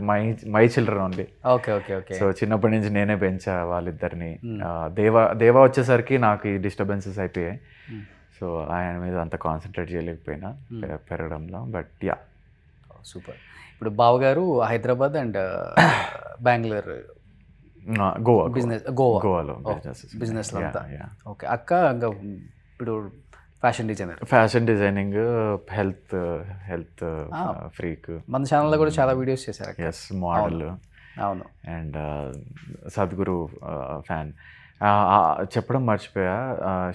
C: my children only.
B: Okay okay okay.
C: So చిన్నప్పటి నుంచి నేనే పెంచా వాళ్ళిద్దరిని. దేవా వచ్చేసరికి నాకు ఈ డిస్టర్బెన్సెస్ అయిపోయాయి. సో ఆయన మీద అంత కాన్సన్ట్రేట్ చేయలేకపోయినా పెరగడంలో. But yeah,
B: super. ఇప్పుడు బావగారు హైదరాబాద్ అండ్ బెంగళూరు,
C: గోవా
B: బిజినెస్,
C: గోవాలో
B: బిజినెస్ అంతా. ఓకే. అక్క ఇంకా ఇప్పుడు ఫ్యాషన్
C: డిజైనింగ్, హెల్త్ ఫ్రీక్.
B: మన ఛానల్లో కూడా చాలా వీడియోస్ చేశారు.
C: Yes, model.
B: అవును.
C: And Sadhguru fan. చెప్పడం మర్చిపోయా,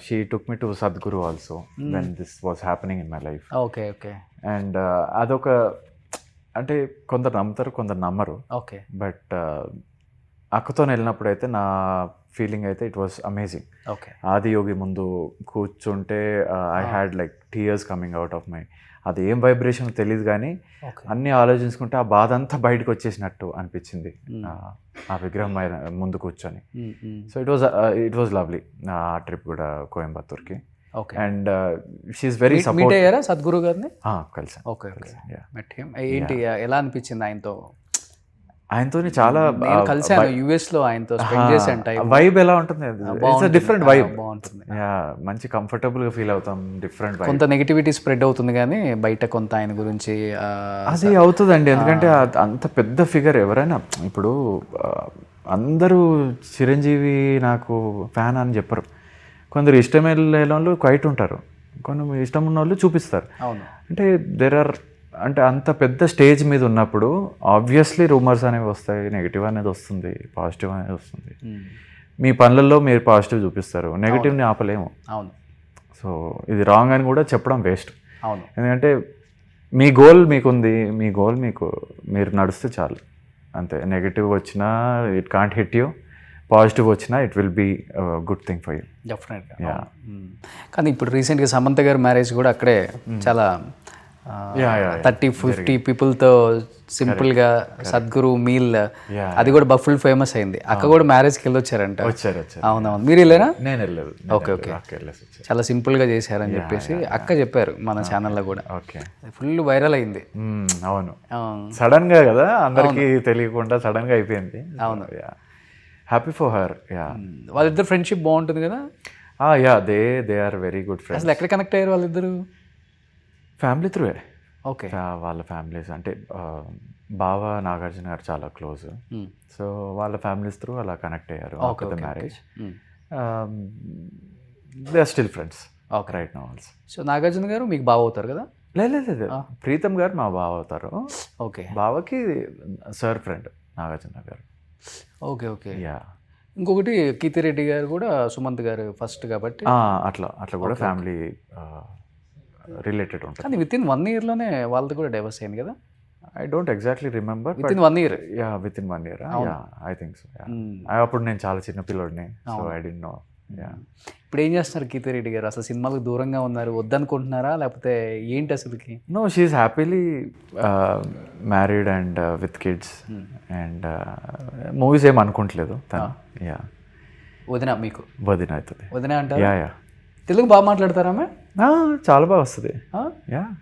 C: she took me to Sadhguru also when this was happening in my life.
B: Okay okay.
C: And అదొక, అంటే కొందరు నమ్ముతారు, కొందరు నమ్మరు.
B: ఓకే.
C: బట్ అక్కతో వెళ్ళినప్పుడు అయితే నా ఫీలింగ్ అయితే it was amazing.
B: Okay.
C: Adiyogi ముందు కూర్చుంటే I had like tears coming out of my. అది ఏం వైబ్రేషన్ తెలియదు కానీ అన్నీ ఆలోచించుకుంటే ఆ బాధ అంతా బయటకు వచ్చేసినట్టు అనిపించింది ఆ విగ్రహం ముందు కూర్చొని. సో ఇట్ వాజ్ లవ్లీ ఆ ట్రిప్ కూడా, కోయంబత్తూర్కి. And she's very support.
B: అయ్యారా సద్గురు గారిని?
C: కలిసి.
B: ఓకే. ఏంటి, ఎలా అనిపించింది ఆయనతో?
C: ఆయనతోని చాలా
B: కలిసాను యుఎస్ లో, ఆయనతో స్పెండ్ చేశాను టైం.
C: వైబ్ ఎలా ఉంటుంది? It's different vibe.
B: బాగుంటుంది.
C: మంచి కంఫర్టబుల్ గా ఫీల్ అవుతాం. Different vibe.
B: కొంత నెగిటివిటీ స్ప్రెడ్ అవుతుంది కానీ బయట కొంత ఆయన గురించి
C: అది అవుతుందండి. ఎందుకంటే అంత పెద్ద ఫిగర్ ఎవరైనా, ఇప్పుడు అందరూ చిరంజీవి నాకు ఫ్యాన్ అని చెప్పరు. కొందరు ఇష్టం లేని వాళ్ళు క్వైట్ ఉంటారు, కొందరు ఇష్టం ఉన్న వాళ్ళు చూపిస్తారు.
B: అవును.
C: అంటే అంటే అంత పెద్ద స్టేజ్ మీద ఉన్నప్పుడు ఆబ్వియస్లీ రూమర్స్ అనేవి వస్తాయి, నెగిటివ్ అనేది వస్తుంది, పాజిటివ్ అనేది వస్తుంది. మీ పనులలో మీరు పాజిటివ్ చూపిస్తారు, నెగిటివ్ని ఆపలేము.
B: అవును.
C: సో ఇది రాంగ్ అని కూడా చెప్పడం వేస్ట్.
B: అవును.
C: ఎందుకంటే మీ గోల్ మీకుంది, మీ గోల్ మీరు నడుస్తే చాలు అంతే. నెగిటివ్ వచ్చినా it can't hit you, positive వచ్చినా it will be good thing for you.
B: డెఫినెట్గా. కానీ ఇప్పుడు రీసెంట్గా సమంత గారి మ్యారేజ్ కూడా అక్కడే చాలా 30-50 పీపుల్తో సింపుల్గా సద్గురు మీల్, అది కూడా ఫుల్ ఫేమస్ అయింది. అక్క కూడా మ్యారేజ్కి వెళ్ళొచ్చారంట. అవునవును. మీరు వెళ్ళారా?
C: నేను వెళ్ళలేదు.
B: Okay okay. చాలా సింపుల్గా చేశారని చెప్పేసి అక్క చెప్పారు మన ఛానల్లో కూడా.
C: ఓకే.
B: ఫుల్ వైరల్ అయింది.
C: అవును, సడన్ గా కదా, అందరికీ తెలియకుండా సడన్ గా అయిపోయింది.
B: అవును.
C: Happy for her.
B: వాళ్ళిద్దరు ఫ్రెండ్షిప్ బాగుంటుంది కదా.
C: They are very good friends.
B: అసలు ఎక్కడ కనెక్ట్ అయ్యారు వాళ్ళిద్దరు?
C: ఫ్యామిలీ త్రూవే.
B: ఓకే.
C: వాళ్ళ ఫ్యామిలీస్ అంటే బావ నాగార్జున గారు చాలా క్లోజ్. సో వాళ్ళ ఫ్యామిలీస్ త్రూ అలా కనెక్ట్ అయ్యారు after the marriage. They are still friends right now also.
B: So Nagarjuna garu మీకు బావ అవుతారు కదా?
C: లేదు, ప్రీతం గారు మా బావ అవుతారు.
B: ఓకే.
C: బావకి సార్ ఫ్రెండ్ నాగార్జున గారు.
B: Okay okay. ఇంకొకటి కీర్తిరెడ్డి గారు కూడా సుమంత్ గారు ఫస్ట్ కాబట్టి
C: అట్లా కూడా ఫ్యామిలీ రిలేటెడ్ ఉంటుంది.
B: కానీ విత్ ఇన్ 1 yearలోనే వాళ్ళది కూడా డైవర్స్ అయింది కదా?
C: I don't exactly remember.
B: With in 1 year.
C: With in 1 year. I think so. అప్పుడు నేను చాలా చిన్న పిల్లోడిని, సో ఐ డిడ్ నో.
B: ఇప్పుడు ఏం చేస్తున్నారు కీర్తిరెడ్డి గారు? అసలు సినిమాలకు దూరంగా ఉన్నారు, వద్దనుకుంటున్నారా లేకపోతే ఏంటి అసలుకి?
C: No, she's happily married and with kids and movies ఏం అనుకుంటలేదు తను.
B: వదిన మీకు?
C: వదిన అవుతుంది.
B: వదిన అంటారు. తెలుగు బాగా మాట్లాడతారా?
C: చాలా బాగా వస్తుంది.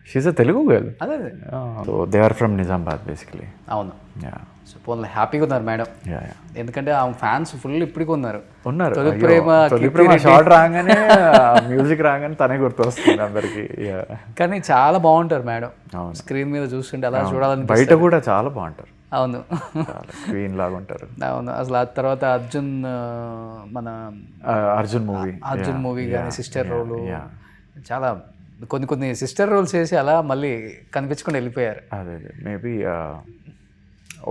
C: She's a Telugu girl.
B: అదే.
C: So they are from Nizamabad basically.
B: అవును. సో పోన్లే, హ్యాపీగా ఉన్నారు మేడం. ఎందుకంటే ఆ ఫ్యాన్స్ ఫుల్ ఇప్పటికీ ఉన్నారు.
C: తొలి ప్రేమ షార్ట్ రాగానే, మ్యూజిక్ రాగానే తనే గుర్తొస్తుంది అందరికి.
B: కానీ చాలా బాగుంటారు మేడం, స్క్రీన్ మీద చూస్తుంటే అలా చూడాలని.
C: బయట కూడా చాలా బాగుంటారు.
B: అవును
C: క్వీన్ లాగా ఉంటారు.
B: అవును అసలు ఆ తర్వాత అర్జున్ మన
C: అర్జున్
B: మూవీ కానీ సిస్టర్ రోలు చాలా కొన్ని సిస్టర్ రోల్స్ చేసి అలా మళ్ళీ కనిపించకుండా వెళ్ళిపోయారు.
C: అదే మేబీ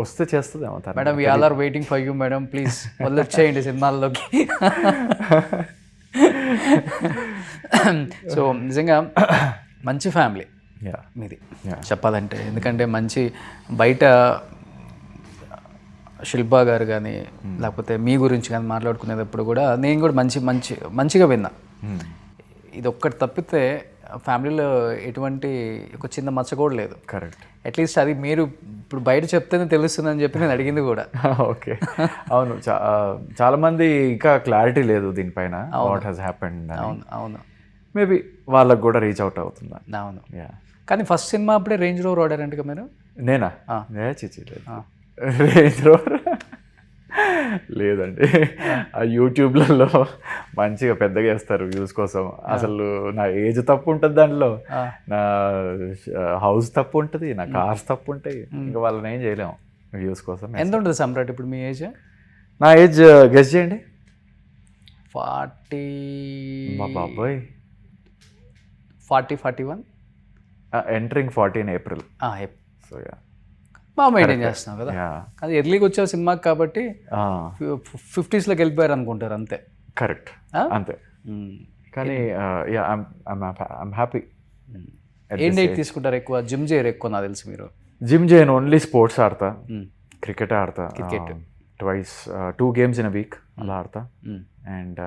C: వస్తే చేస్తుందేమో.
B: Madam we all are waiting for you madam, please వచ్చేయండి సినిమాల్లోకి. సో నిజంగా మంచి ఫ్యామిలీ మీది చెప్పాలంటే, ఎందుకంటే మంచి బయట శిల్పా గారు కానీ లేకపోతే మీ గురించి కానీ మాట్లాడుకునేటప్పుడు కూడా నేను కూడా మంచిగా విన్నా. ఇది ఒక్కటి తప్పితే ఫ్యామిలీలో ఎటువంటి ఒక చిన్న మచ్చ కూడా లేదు.
C: కరెక్ట్.
B: అట్లీస్ట్ అది మీరు ఇప్పుడు బయట చెప్తేనే తెలుస్తుందని చెప్పి నేను అడిగింది కూడా.
C: ఓకే అవును, చాలా మంది ఇంకా క్లారిటీ లేదు దీనిపైన వాట్ హ్యాస్ హ్యాపెండ్.
B: అవును అవును
C: మేబీ వాళ్ళకు కూడా రీచ్ అవుట్ అవుతుందా.
B: అవును. కానీ ఫస్ట్ సినిమా అప్పుడే రేంజ్ రోవర్ వాడారంట మీరు?
C: నేనా? చిచ్చి లేదు, రేంజ్ రోవర్ లేదండి. ఆ యూట్యూబ్లలో మంచిగా పెద్దగా వేస్తారు వ్యూస్ కోసం. అసలు నా ఏజ్ తప్పు ఉంటుంది దాంట్లో, నా హౌస్ తప్పు ఉంటుంది, నా కార్స్ తప్పు ఉంటాయి. ఇంకా వాళ్ళని ఏం చేయలేము వ్యూస్ కోసం.
B: ఎంత ఉంటుంది సమ్రాట్ ఇప్పుడు మీ ఏజ్?
C: నా ఏజ్ గెస్ చేయండి.
B: 40.
C: మా బాబాయ్
B: 41.
C: Entering 40 in April. సో
B: బాగా మెయింటైన్ చేస్తున్నాం కదా. అది ఎర్లీగా వచ్చే సినిమాకి కాబట్టి 50sలోకి వెళ్ళిపోయారు అనుకుంటారు అంతే.
C: కరెక్ట్, అంతే. కానీ ఐమ్ హ్యాపీ.
B: ఏం డైట్ తీసుకుంటారు ఎక్కువ? జిమ్ చేయరు ఎక్కువ నాకు తెలిసి మీరు?
C: జిమ్ చేయను, ఓన్లీ స్పోర్ట్స్ ఆడతా. క్రికెట్ ఆడతా, twice 2 games in a week అలా ఆడతా. అండ్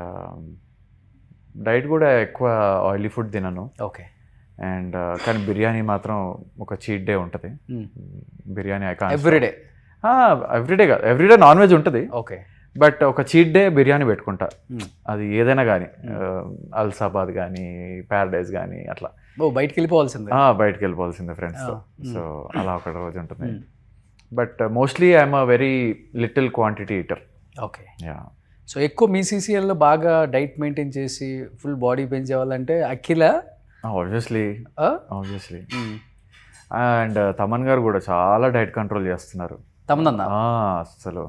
C: డైట్ కూడా ఎక్కువ ఆయిలీ ఫుడ్ తినను.
B: ఓకే.
C: అండ్ కానీ బిర్యానీ మాత్రం ఒక చీట్ డే ఉంటుంది. బిర్యానీ
B: ఎవ్రీడే
C: కాదు, ఎవ్రీడే నాన్ వెజ్ ఉంటుంది.
B: ఓకే.
C: బట్ ఒక చీట్ డే బిర్యానీ పెట్టుకుంటా. అది ఏదైనా కానీ, అల్సాబాద్ కానీ ప్యారడైజ్ కానీ అట్లా.
B: బయటికి
C: వెళ్ళిపోవాల్సిందే ఫ్రెండ్స్తో. సో అలా ఒక రోజు ఉంటుంది. But mostly I'm a very little quantity eater.
B: Okay. So ఎక్కువ మీ సీసీఎల్లో బాగా డైట్ మెయింటైన్ చేసి ఫుల్ బాడీ పెంచేవాళ్ళంటే అఖిల.
C: ఆబ్వియస్లీ. అండ్ తమన్ గారు కూడా చాలా డైట్ కంట్రోల్ చేస్తున్నారు.
B: తమన్
C: అసలు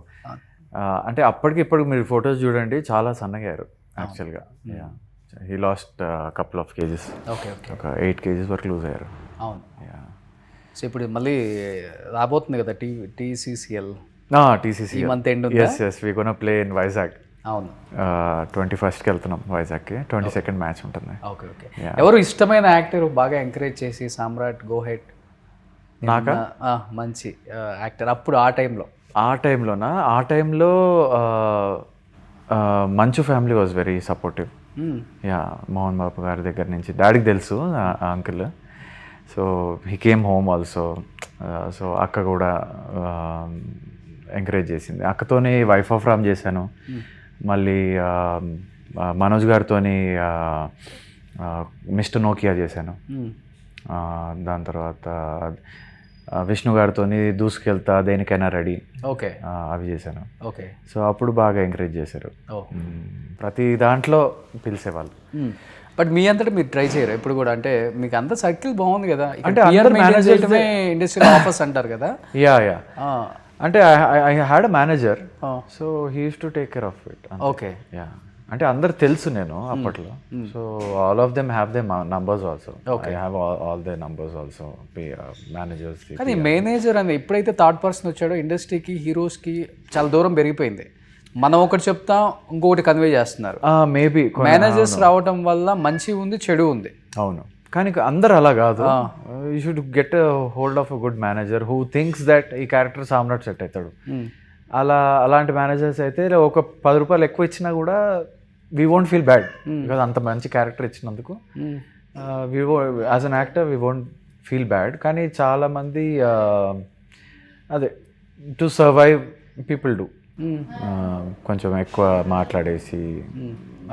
C: అంటే అప్పటికి ఇప్పటికి మీరు ఫొటోస్ చూడండి, చాలా సన్నగారు యాక్చువల్గా. He lost couple of kgs.
B: Okay.
C: ఒక 8 kgs వరకు లూజ్ అయ్యారు.
B: అవును. సో ఇప్పుడు మళ్ళీ రాబోతుంది కదా TCCL.
C: TCCL
B: ఈ month end.
C: yes we gonna play in Vizag.
B: అవును.
C: 21st వెళ్తున్నాం వైజాగ్కి. 22nd మ్యాచ్ ఉంటుంది.
B: ఓకే. ఎవరు ఇష్టమైన యాక్టర్ బాగా ఎంకరేజ్ చేసి సామ్రాట్ గో హెడ్?
C: నాకా?
B: మంచి యాక్టర్ అప్పుడు ఆ టైంలోనా? ఆ టైంలో Manchu family was very supportive. Mohan Babu గారి దగ్గర నుంచి డాడీకి తెలుసు uncle. So he came home also. So అక్క కూడా ఎంకరేజ్ చేసింది. అక్కతోనే వైఫ్ ఆఫ్ రామ్ చేశాను. మళ్ళీ మనోజ్ గారితో మిస్టర్ నోకియా చేశాను. దాని తర్వాత విష్ణు గారితో దూసుకెళ్తా, దేనికైనా రెడీ. ఓకే.
C: అవి చేశాను.
B: ఓకే.
C: సో అప్పుడు బాగా ఎంకరేజ్ చేశారు. ప్రతి దాంట్లో పిలిచేవాళ్ళు.
B: బట్ మీ అంతటా మీరు ట్రై చేయరు ఇప్పుడు కూడా? అంటే మీకు అంత సర్కిల్ బాగుంది కదా,
C: అంటే
B: ఇండస్ట్రియల్ ఆఫర్స్ అంటారు కదా.
C: యా అంటే I had a manager. So he use to take care of it.
B: Okay.
C: Yeah అంటే అందరు తెలుసు నేను అప్పట్లో. So all of them have they numbers also. I have all they numbers also, managers.
B: కానీ manager అని ఎప్పుడైతే third person వచ్చాడో ఇండస్ట్రీకి, హీరోస్కి చాలా దూరం పెరిగిపోయింది. మనం ఒకటి చెప్తాం, ఇంకొకటి కన్వే చేస్తున్నారు.
C: మేబీ
B: మేనేజర్స్ రావడం వల్ల మంచి ఉంది, చెడు ఉంది.
C: అవును, కానీ అందరు అలా కాదు. You should get hold of a good manager who thinks that ఈ క్యారెక్టర్ సామ్రాట్ సెట్ అవుతాడు. అలాంటి మేనేజర్స్ అయితే ఒక 10 రూపాయలు ఎక్కువ ఇచ్చినా కూడా we won't feel bad, because అంత మంచి క్యారెక్టర్ ఇచ్చినందుకు. As an actor we won't feel bad. కానీ చాలామంది అదే టు సర్వైవ్ పీపుల్ డూ. కొంచెం ఎక్కువ మాట్లాడేసి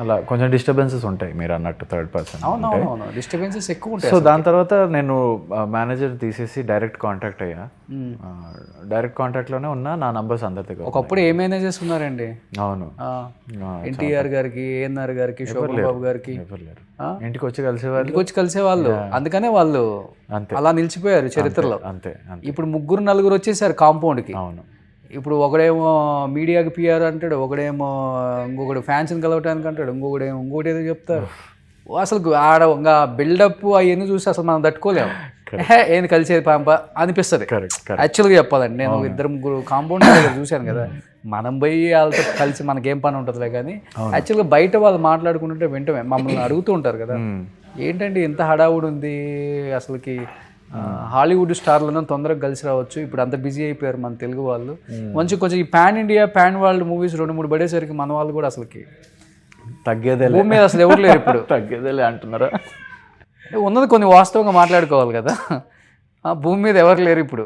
C: అలా కొంచెం డిస్టర్బెన్సెస్ ఉంటాయి మీరు అన్నట్టు థర్డ్ పర్సన్.
B: అవునవును, డిస్టర్బెన్సెస్ ఎక్కువ ఉంటాయి.
C: సో దాని తర్వాత నేను మేనేజర్ తీసేసి డైరెక్ట్ కాంటాక్ట్ అయ్యా. డైరెక్ట్ కాంటాక్ట్లోనే ఉన్నా, నా నంబర్స్ అందరి దగ్గర.
B: ఒకప్పుడు ఏ మేనేజర్స్ ఉన్నారండి?
C: అవును,
B: ఎన్టీఆర్ గారికి, ఏఎన్ఆర్ గారికి, శోభన్ బాబు గారికి
C: ఎవరు లేరు. ఇంటికి వచ్చి కలిసేవాళ్ళు,
B: ఇంటికి వచ్చి కలిసేవాళ్ళు. అందుకనే వాళ్ళు అలా నిలిచిపోయారు చరిత్రలో.
C: అంతే.
B: ఇప్పుడు 3-4 వచ్చేసారు కాంపౌండ్కి.
C: అవును.
B: ఇప్పుడు ఒకడేమో మీడియాకి పిఆర్ అంటాడు, ఒకడేమో ఇంకొకడు ఫ్యాన్స్ని కలవటానికి అంటాడు, ఇంకొకడేమో ఇంకోటి ఏదో చెప్తారు. అసలు ఆడ ఇంకా బిల్డప్ అవన్నీ చూసి అసలు మనం తట్టుకోలేము. ఏంది కలిసేది పాంప అనిపిస్తుంది యాక్చువల్గా చెప్పాలండి. నేను 2-3 కాంపౌండ్ చూశాను కదా, మనం పోయి వాళ్ళతో కలిసి మనకేం పని ఉంటుందిలే. కానీ యాక్చువల్గా బయట వాళ్ళు మాట్లాడుకుంటుంటే వెంటనే మమ్మల్ని అడుగుతూ ఉంటారు కదా, ఏంటంటే ఇంత హడావుడి ఉంది అసలుకి, హాలీవుడ్ స్టార్లను తొందరగా కలిసి రావచ్చు, ఇప్పుడు అంత బిజీ అయిపోయారు మన తెలుగు వాళ్ళు. కొంచెం ఈ pan India, pan world movies 2-3 పడేసరికి మన వాళ్ళు కూడా అసలుకి
C: తగ్గేదే
B: భూమి మీద అసలు ఎవరు లేరు ఇప్పుడు.
C: తగ్గేదేలే అంటున్నారా?
B: ఉన్నది కొన్ని వాస్తవంగా మాట్లాడుకోవాలి కదా. భూమి మీద ఎవరు లేరు ఇప్పుడు.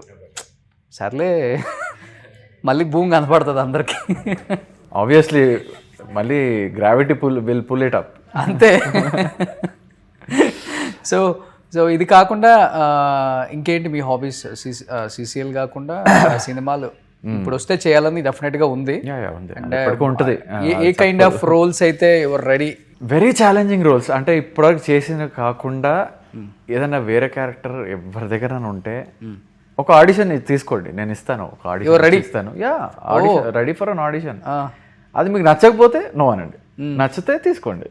B: సర్లే, మళ్ళీ భూమి కనపడుతుంది అందరికీ.
C: ఆబ్వియస్లీ మళ్ళీ gravity will pull it up,
B: అంతే. సో ఇది కాకుండా ఇంకేంటి మీ హాబీస్? సిసిఎల్ కాకుండా సినిమాలు ఇప్పుడు వస్తే చేయాలని డెఫినెట్గా ఉంది.
C: ఉంటుంది.
B: ఏ కైండ్ ఆఫ్ రోల్స్ అయితే your ready?
C: Very challenging roles. అంటే ఇప్పటివరకు చేసిన కాకుండా ఏదైనా వేరే క్యారెక్టర్ ఎవరి దగ్గర ఉంటే ఒక ఆడిషన్ తీసుకోండి, నేను ఇస్తాను. ఒక ఆడిషన్ ఇస్తాను. Ready for an audition. అది మీకు నచ్చకపోతే నో అనండి, నచ్చితే తీసుకోండి.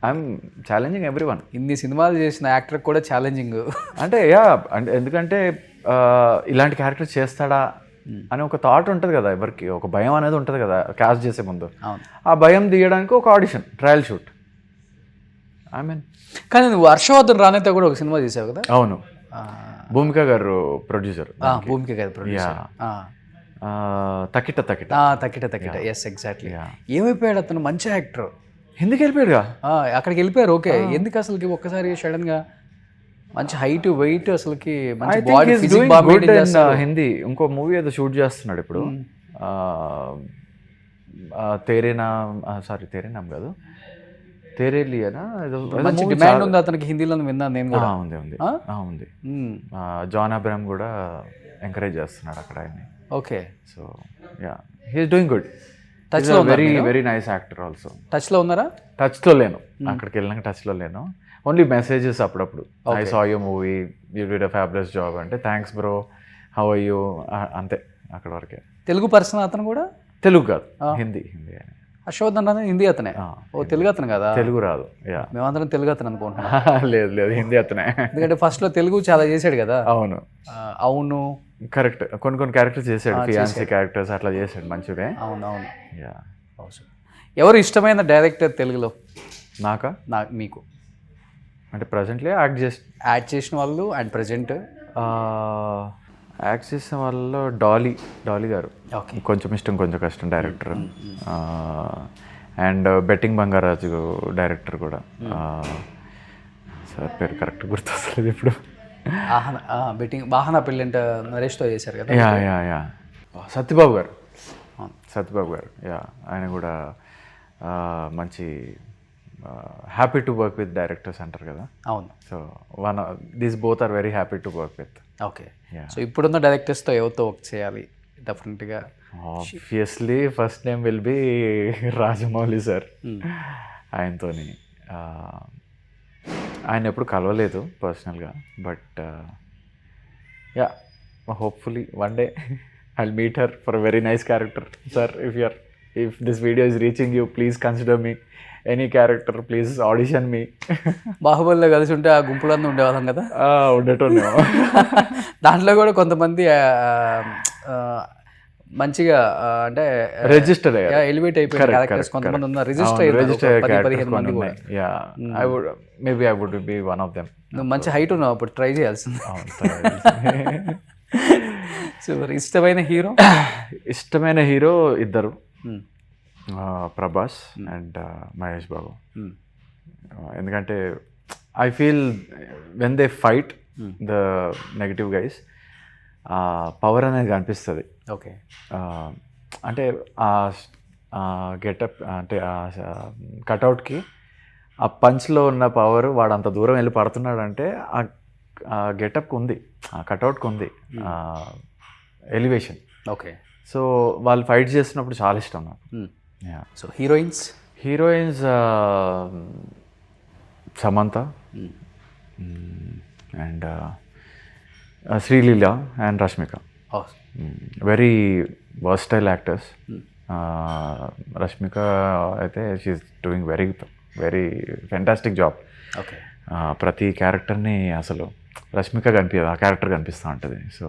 C: I'm challenging everyone.
B: ఇన్ని సినిమాలు చేసిన యాక్టర్ కూడా ఛాలెంజింగ్.
C: అంటే అంటే ఎందుకంటే ఇలాంటి క్యారెక్టర్ చేస్తాడా అని ఒక థాట్ ఉంటుంది కదా ఎవరికి, ఒక భయం అనేది ఉంటుంది కదా క్యాస్ట్ చేసే ముందు. ఆ భయం తీయడానికి ఒక audition, trial shoot. I mean,
B: కానీ నువ్వు హర్షవర్ధన్ రానేతో కూడా ఒక సినిమా చేసావు కదా?
C: అవును, భూమిక గారు ప్రొడ్యూసర్.
B: భూమిక గారు ప్రొడ్యూసర్. తకిట. Yes, exactly. ఏమైపోయాడు అతను? మంచి యాక్టర్.
C: ఎందుకు వెళ్ళిపోయాడుగా?
B: అక్కడికి వెళ్ళిపోయారు. ఓకే, ఎందుకు అసలుకి ఒక్కసారి సడన్ గా? మంచి హైట్, వెయిట్, అసలుకి మంచి బాడీ,
C: హిందీ ఇంకో మూవీ ఏదో షూట్ చేస్తున్నాడు ఇప్పుడు. తేరే నామ్ కాదు, తేరే లియానా ఏదో.
B: మంచి డిమాండ్ ఉంది అతనికి హిందీలో, విన్నాను నేను కూడా.
C: ఉంది. జాన్ అబ్రహాం కూడా ఎంకరేజ్ చేస్తున్నాడు అక్కడ ఆయన్ని.
B: Okay,
C: so yeah, he is doing good.
B: Touch లో
C: very nice actor also.
B: Touch లో ఉన్నారా?
C: టచ్ లో లేను, అక్కడికి వెళ్ళినాక టచ్ లో లేను. ఓన్లీ మెసేజెస్ అప్పుడప్పుడు. I saw you movie, you did a fabulous job అంటే thanks bro, how are you, అంతే, అక్కడ వరకే.
B: తెలుగు పర్సన్ అతను కూడా?
C: తెలుగు కాదు, హిందీ.
B: హర్షవర్ధన్ అనేది హిందీ అతనే. ఓ, తెలుగు అతను కదా?
C: తెలుగు రాదు.
B: మేమందరం తెలుగు అతను అనుకుంటున్నాం.
C: లేదు, హిందీ అతనే.
B: ఎందుకంటే ఫస్ట్ లో తెలుగు చాలా చేశాడు కదా. అవును,
C: కరెక్ట్. కొన్ని క్యారెక్టర్స్ చేశాడు, ఫియాన్సీ క్యారెక్టర్స్ అట్లా చేశాడు మంచిగా.
B: అవునవును. ఎవరు ఇష్టమైన డైరెక్టర్ తెలుగులో? మీకు
C: అంటే ప్రజెంట్లీ
B: యాక్ట్ చేసిన వాళ్ళు అండ్ ప్రజెంట్
C: యాక్ట్ చేసిన వాళ్ళలో డాలీ గారు కొంచెం ఇష్టం, కొంచెం కష్టం director. And betting Bangarraju director కూడా. సార్ పేరు కరెక్ట్ గుర్తొస్తలేదు ఇప్పుడు.
B: బెట్టింగ్ వాహన పెళ్ళంట నరేష్తో చేశారు కదా.
C: యా సత్యబాబు గారు. యా, ఆయన కూడా మంచి happy to work with directors అంటారు కదా.
B: అవును.
C: So these both are very happy to work with.
B: Okay, so ఇప్పుడున్న డైరెక్టర్స్తో ఎవరితో వర్క్ చేయాలి డెఫినెట్గా?
C: Obviously first name will be Rajamouli sir. ఆయనతోని ఆయన ఎప్పుడు కలవలేదు పర్సనల్గా, but yeah, hopefully one day I'll meet her for a very nice character. Sir, if this video is reaching you, please consider me. Any character, please audition me.
B: బాహుబలిలో కలిసి ఉంటే ఆ గుంపులన్నీ ఉండేవాళ్ళం కదా.
C: ఉండేటోనేమో.
B: దాంట్లో కూడా కొంతమంది మంచిగా అంటే
C: రిజిస్టర్
B: ఎలివేట్ అయిపోయిన క్యారెక్టర్స్ కొంతమంది ఉన్నారు, రిజిస్టర్ అయ్యారు 15 మంది కూడా.
C: I would be one of them.
B: నువ్వు మంచి హైట్ ఉన్నావు, అప్పుడు ట్రై చేయాల్సింది. సో ఇష్టమైన హీరో ఇద్దరు, ప్రభాస్ అండ్ మహేష్ బాబు. ఎందుకంటే I feel when they fight the negative guys, power అనేది కనిపిస్తుంది. ఓకే,
C: అంటే ఆ గెటప్ అంటే ఆ కటౌట్కి ఆ పంచ్లో ఉన్న పవర్ వాడు అంత దూరం వెళ్ళి పడుతున్నాడు అంటే ఆ గెటప్కి ఉంది, ఆ కటౌట్కి ఉంది ఎలివేషన్.
B: ఓకే.
C: సో వాళ్ళు ఫైట్ చేస్తున్నప్పుడు చాలా ఇష్టం నాకు.
B: So heroines
C: Samantha and Sreeleela and Rashmika. Very versatile actors. Rashmika అయితే she's doing very fantastic job.
B: Okay.
C: ప్రతి క్యారెక్టర్ని అసలు రష్మిక కనిపించదు, ఆ క్యారెక్టర్ కనిపిస్తూ ఉంటుంది. సో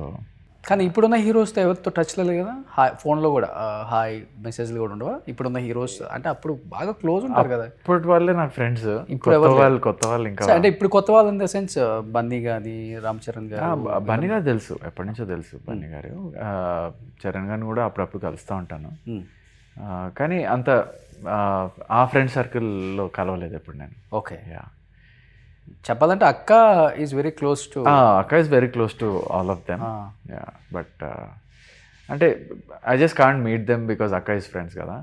B: కానీ ఇప్పుడున్న హీరోస్తో ఎవరితో టచ్లో లేదు కదా, ఫోన్లో కూడా హాయ్ మెసేజ్లు కూడా ఉండవా ఇప్పుడున్న హీరోస్? అంటే అప్పుడు బాగా క్లోజ్ ఉంటారు కదా.
C: ఇప్పటి వాళ్ళే నాకు ఫ్రెండ్స్.
B: ఇప్పుడు
C: కొత్త వాళ్ళు ఇంకా
B: అంటే ఇప్పుడు కొత్త వాళ్ళు ఇన్ ద సెన్స్ బన్నీ కానీ రామ్ చరణ్ గారు.
C: బన్నీ గారు తెలుసు, ఎప్పటి నుంచో తెలుసు బన్నీ గారు. చరణ్ గారిని కూడా అప్పుడప్పుడు కలుస్తూ ఉంటాను. కానీ అంత ఆ ఫ్రెండ్ సర్కిల్లో కలవలేదు ఎప్పుడు నేను.
B: ఓకే. చెప్పాలంటే అక్క ఈజ్ వెరీ క్లోజ్ టు
C: అక్క is very close to all of them. But అంటే I just can't meet them because అక్క ఈజ్ ఫ్రెండ్స్ కదా.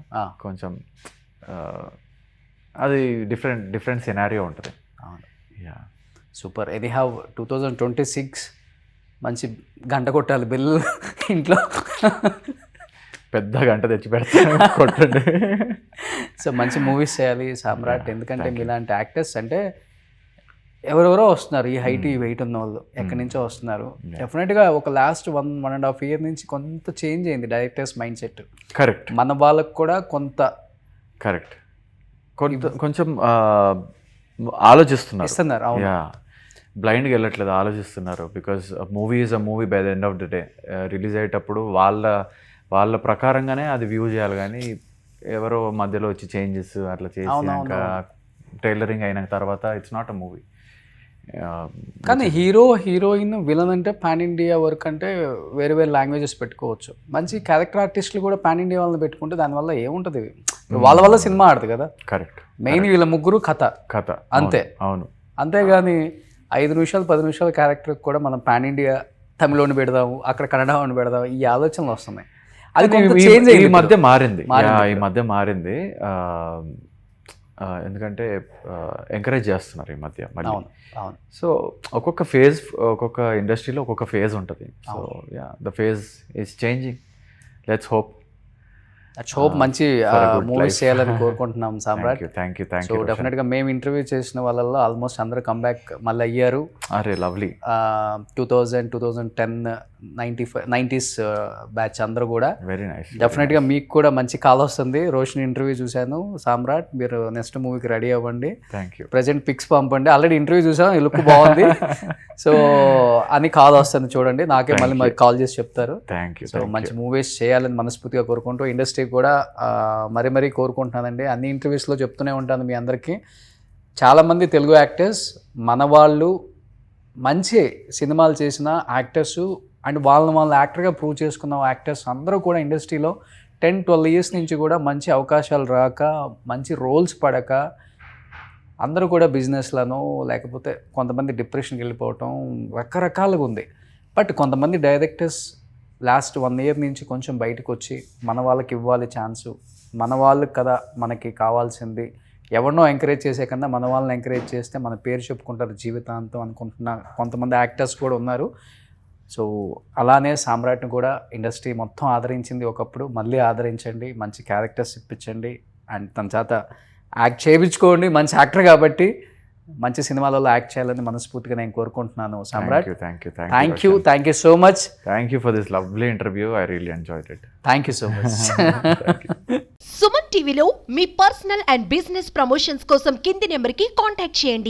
C: కొంచెం అది డిఫరెంట్ సినారియో ఉంటుంది.
B: సూపర్. ఎనీహౌ 2026 మంచి గంట కొట్టాలి బిల్ ఇంట్లో.
C: పెద్ద గంట తెచ్చి పెడతాను కొట్టండి.
B: సో మంచి మూవీస్ చేయాలి సామ్రాట్. ఎందుకంటే మీలాంటి యాక్టర్స్ అంటే ఎవరెవరో వస్తున్నారు, ఈ హైట్ ఈ వెయిట్ ఉన్న వాళ్ళు ఎక్కడి నుంచో వస్తున్నారు. డెఫినెట్గా ఒక లాస్ట్ 1.5 year నుంచి కొంత చేంజ్ అయింది డైరెక్టర్స్ మైండ్ సెట్.
C: కరెక్ట్.
B: మన వాళ్ళకు కూడా కొంత
C: కరెక్ట్ కొంచెం ఆలోచిస్తున్నారు. బ్లైండ్గా వెళ్ళట్లేదు, ఆలోచిస్తున్నారు. Because movie is a movie by the end of the day. Release అయ్యేటప్పుడు వాళ్ళ ప్రకారంగానే అది వ్యూ చేయాలి. కానీ ఎవరో మధ్యలో వచ్చి చేంజెస్ అట్లా చేసినాక టైలరింగ్ అయిన తర్వాత ఇట్స్ నాట్ అ మూవీ.
B: కానీ హీరోయిన్ విలన్ అంటే పాన్ ఇండియా వర్క్ అంటే వేరే లాంగ్వేజెస్ పెట్టుకోవచ్చు. మంచి క్యారెక్టర్ ఆర్టిస్టులు కూడా పాన్ ఇండియా వాళ్ళని పెట్టుకుంటే దానివల్ల ఏముంటుంది, వాళ్ళ వల్ల సినిమా ఆడుతుంది కదా.
C: కరెక్ట్.
B: మెయిన్ వీళ్ళ ముగ్గురు కథ అంతే.
C: అవును.
B: అంతేగాని 5 నిమిషాలు 10 నిమిషాల క్యారెక్టర్ కూడా మనం పాన్ ఇండియా తమిళని పెడదాము, అక్కడ కన్నడని పెడదాము, ఈ ఆలోచనలు వస్తున్నాయి. అది చేంజ్
C: ఈ మధ్య మారింది. ఎందుకంటే ఎంకరేజ్ చేస్తున్నారు ఈ మధ్య మళ్ళీ. సో ఒక్కొక్క ఇండస్ట్రీలో ఒక్కొక్క ఫేజ్ ఉంటుంది. So the phase is changing. Let's hope
B: మంచి మూవీస్ చేయాలని కోరుకుంటున్నాం సామ్రాట్.
C: Thank you.
B: సో డెఫినెట్గా మేము ఇంటర్వ్యూ చేసిన వాళ్ళల్లో ఆల్మోస్ట్ అందరూ కంబ్యాక్ మళ్ళీ అయ్యారు.
C: అరే లవ్లీ.
B: 2000, 2010, 90s బ్యాచ్ అందరూ కూడా.
C: Very nice.
B: డెఫినెట్గా మీకు కూడా మంచి కాల్ వస్తుంది. రోషిని ఇంటర్వ్యూ చూశాను. సామ్రాట్ మీరు నెక్స్ట్ మూవీకి రెడీ అవ్వండి.
C: Thank you.
B: ప్రెజెంట్ పిక్స్ పంపండి. ఆల్రెడీ ఇంటర్వ్యూ చూసాను, లుక్ బాగుంది. సో అని కాల్ వస్తుంది చూడండి, నాకే మళ్ళీ కాల్ చేసి చెప్తారు.
C: Thank you.
B: సో మంచి మూవీస్ చేయాలని మనస్ఫూర్తిగా కోరుకుంటూ ఇండస్ట్రీ కూడా మరీ కోరుకుంటున్నానండి. అన్ని ఇంటర్వ్యూస్లో చెప్తూనే ఉంటాను మీ అందరికీ. చాలామంది తెలుగు యాక్టర్స్ మన వాళ్ళు మంచి సినిమాలు చేసిన యాక్టర్స్ అండ్ వాళ్ళని యాక్టర్గా ప్రూవ్ చేసుకున్న యాక్టర్స్ అందరూ కూడా ఇండస్ట్రీలో 10-12 years నుంచి కూడా మంచి అవకాశాలు రాక, మంచి రోల్స్ పడక అందరూ కూడా బిజినెస్లను లేకపోతే కొంతమంది డిప్రెషన్కి వెళ్ళిపోవటం రకరకాలుగా ఉంది. బట్ కొంతమంది డైరెక్టర్స్ లాస్ట్ 1 year నుంచి కొంచెం బయటకు వచ్చి మన వాళ్ళకి ఇవ్వాలి ఛాన్సు, మన వాళ్ళకి కదా మనకి కావాల్సింది, ఎవరినో ఎంకరేజ్ చేసే కన్నా మన వాళ్ళని ఎంకరేజ్ చేస్తే మన పేరు చెప్పుకుంటారు జీవితాంతం అనుకుంటున్న కొంతమంది యాక్టర్స్ కూడా ఉన్నారు. సో అలానే సామ్రాట్ని కూడా ఇండస్ట్రీ మొత్తం ఆదరించింది ఒకప్పుడు, మళ్ళీ ఆదరించండి, మంచి క్యారెక్టర్స్ ఇప్పించండి అండ్ తన చేత యాక్ట్ చేయించుకోండి. మంచి యాక్టర్ కాబట్టి మంచి సినిమాలలో యాక్ట్ చేయాలని మనస్ఫూర్తిగా నేను కోరుకుంటున్నాను Samrat. Thank you so much.
C: Thank you for this lovely interview. I really enjoyed it.
B: Thank you so much.
D: Suman టీవీలో మీ పర్సనల్ అండ్ బిజినెస్ ప్రమోషన్స్ కోసం కింది నెంబర్కి కాంటాక్ట్ చేయండి.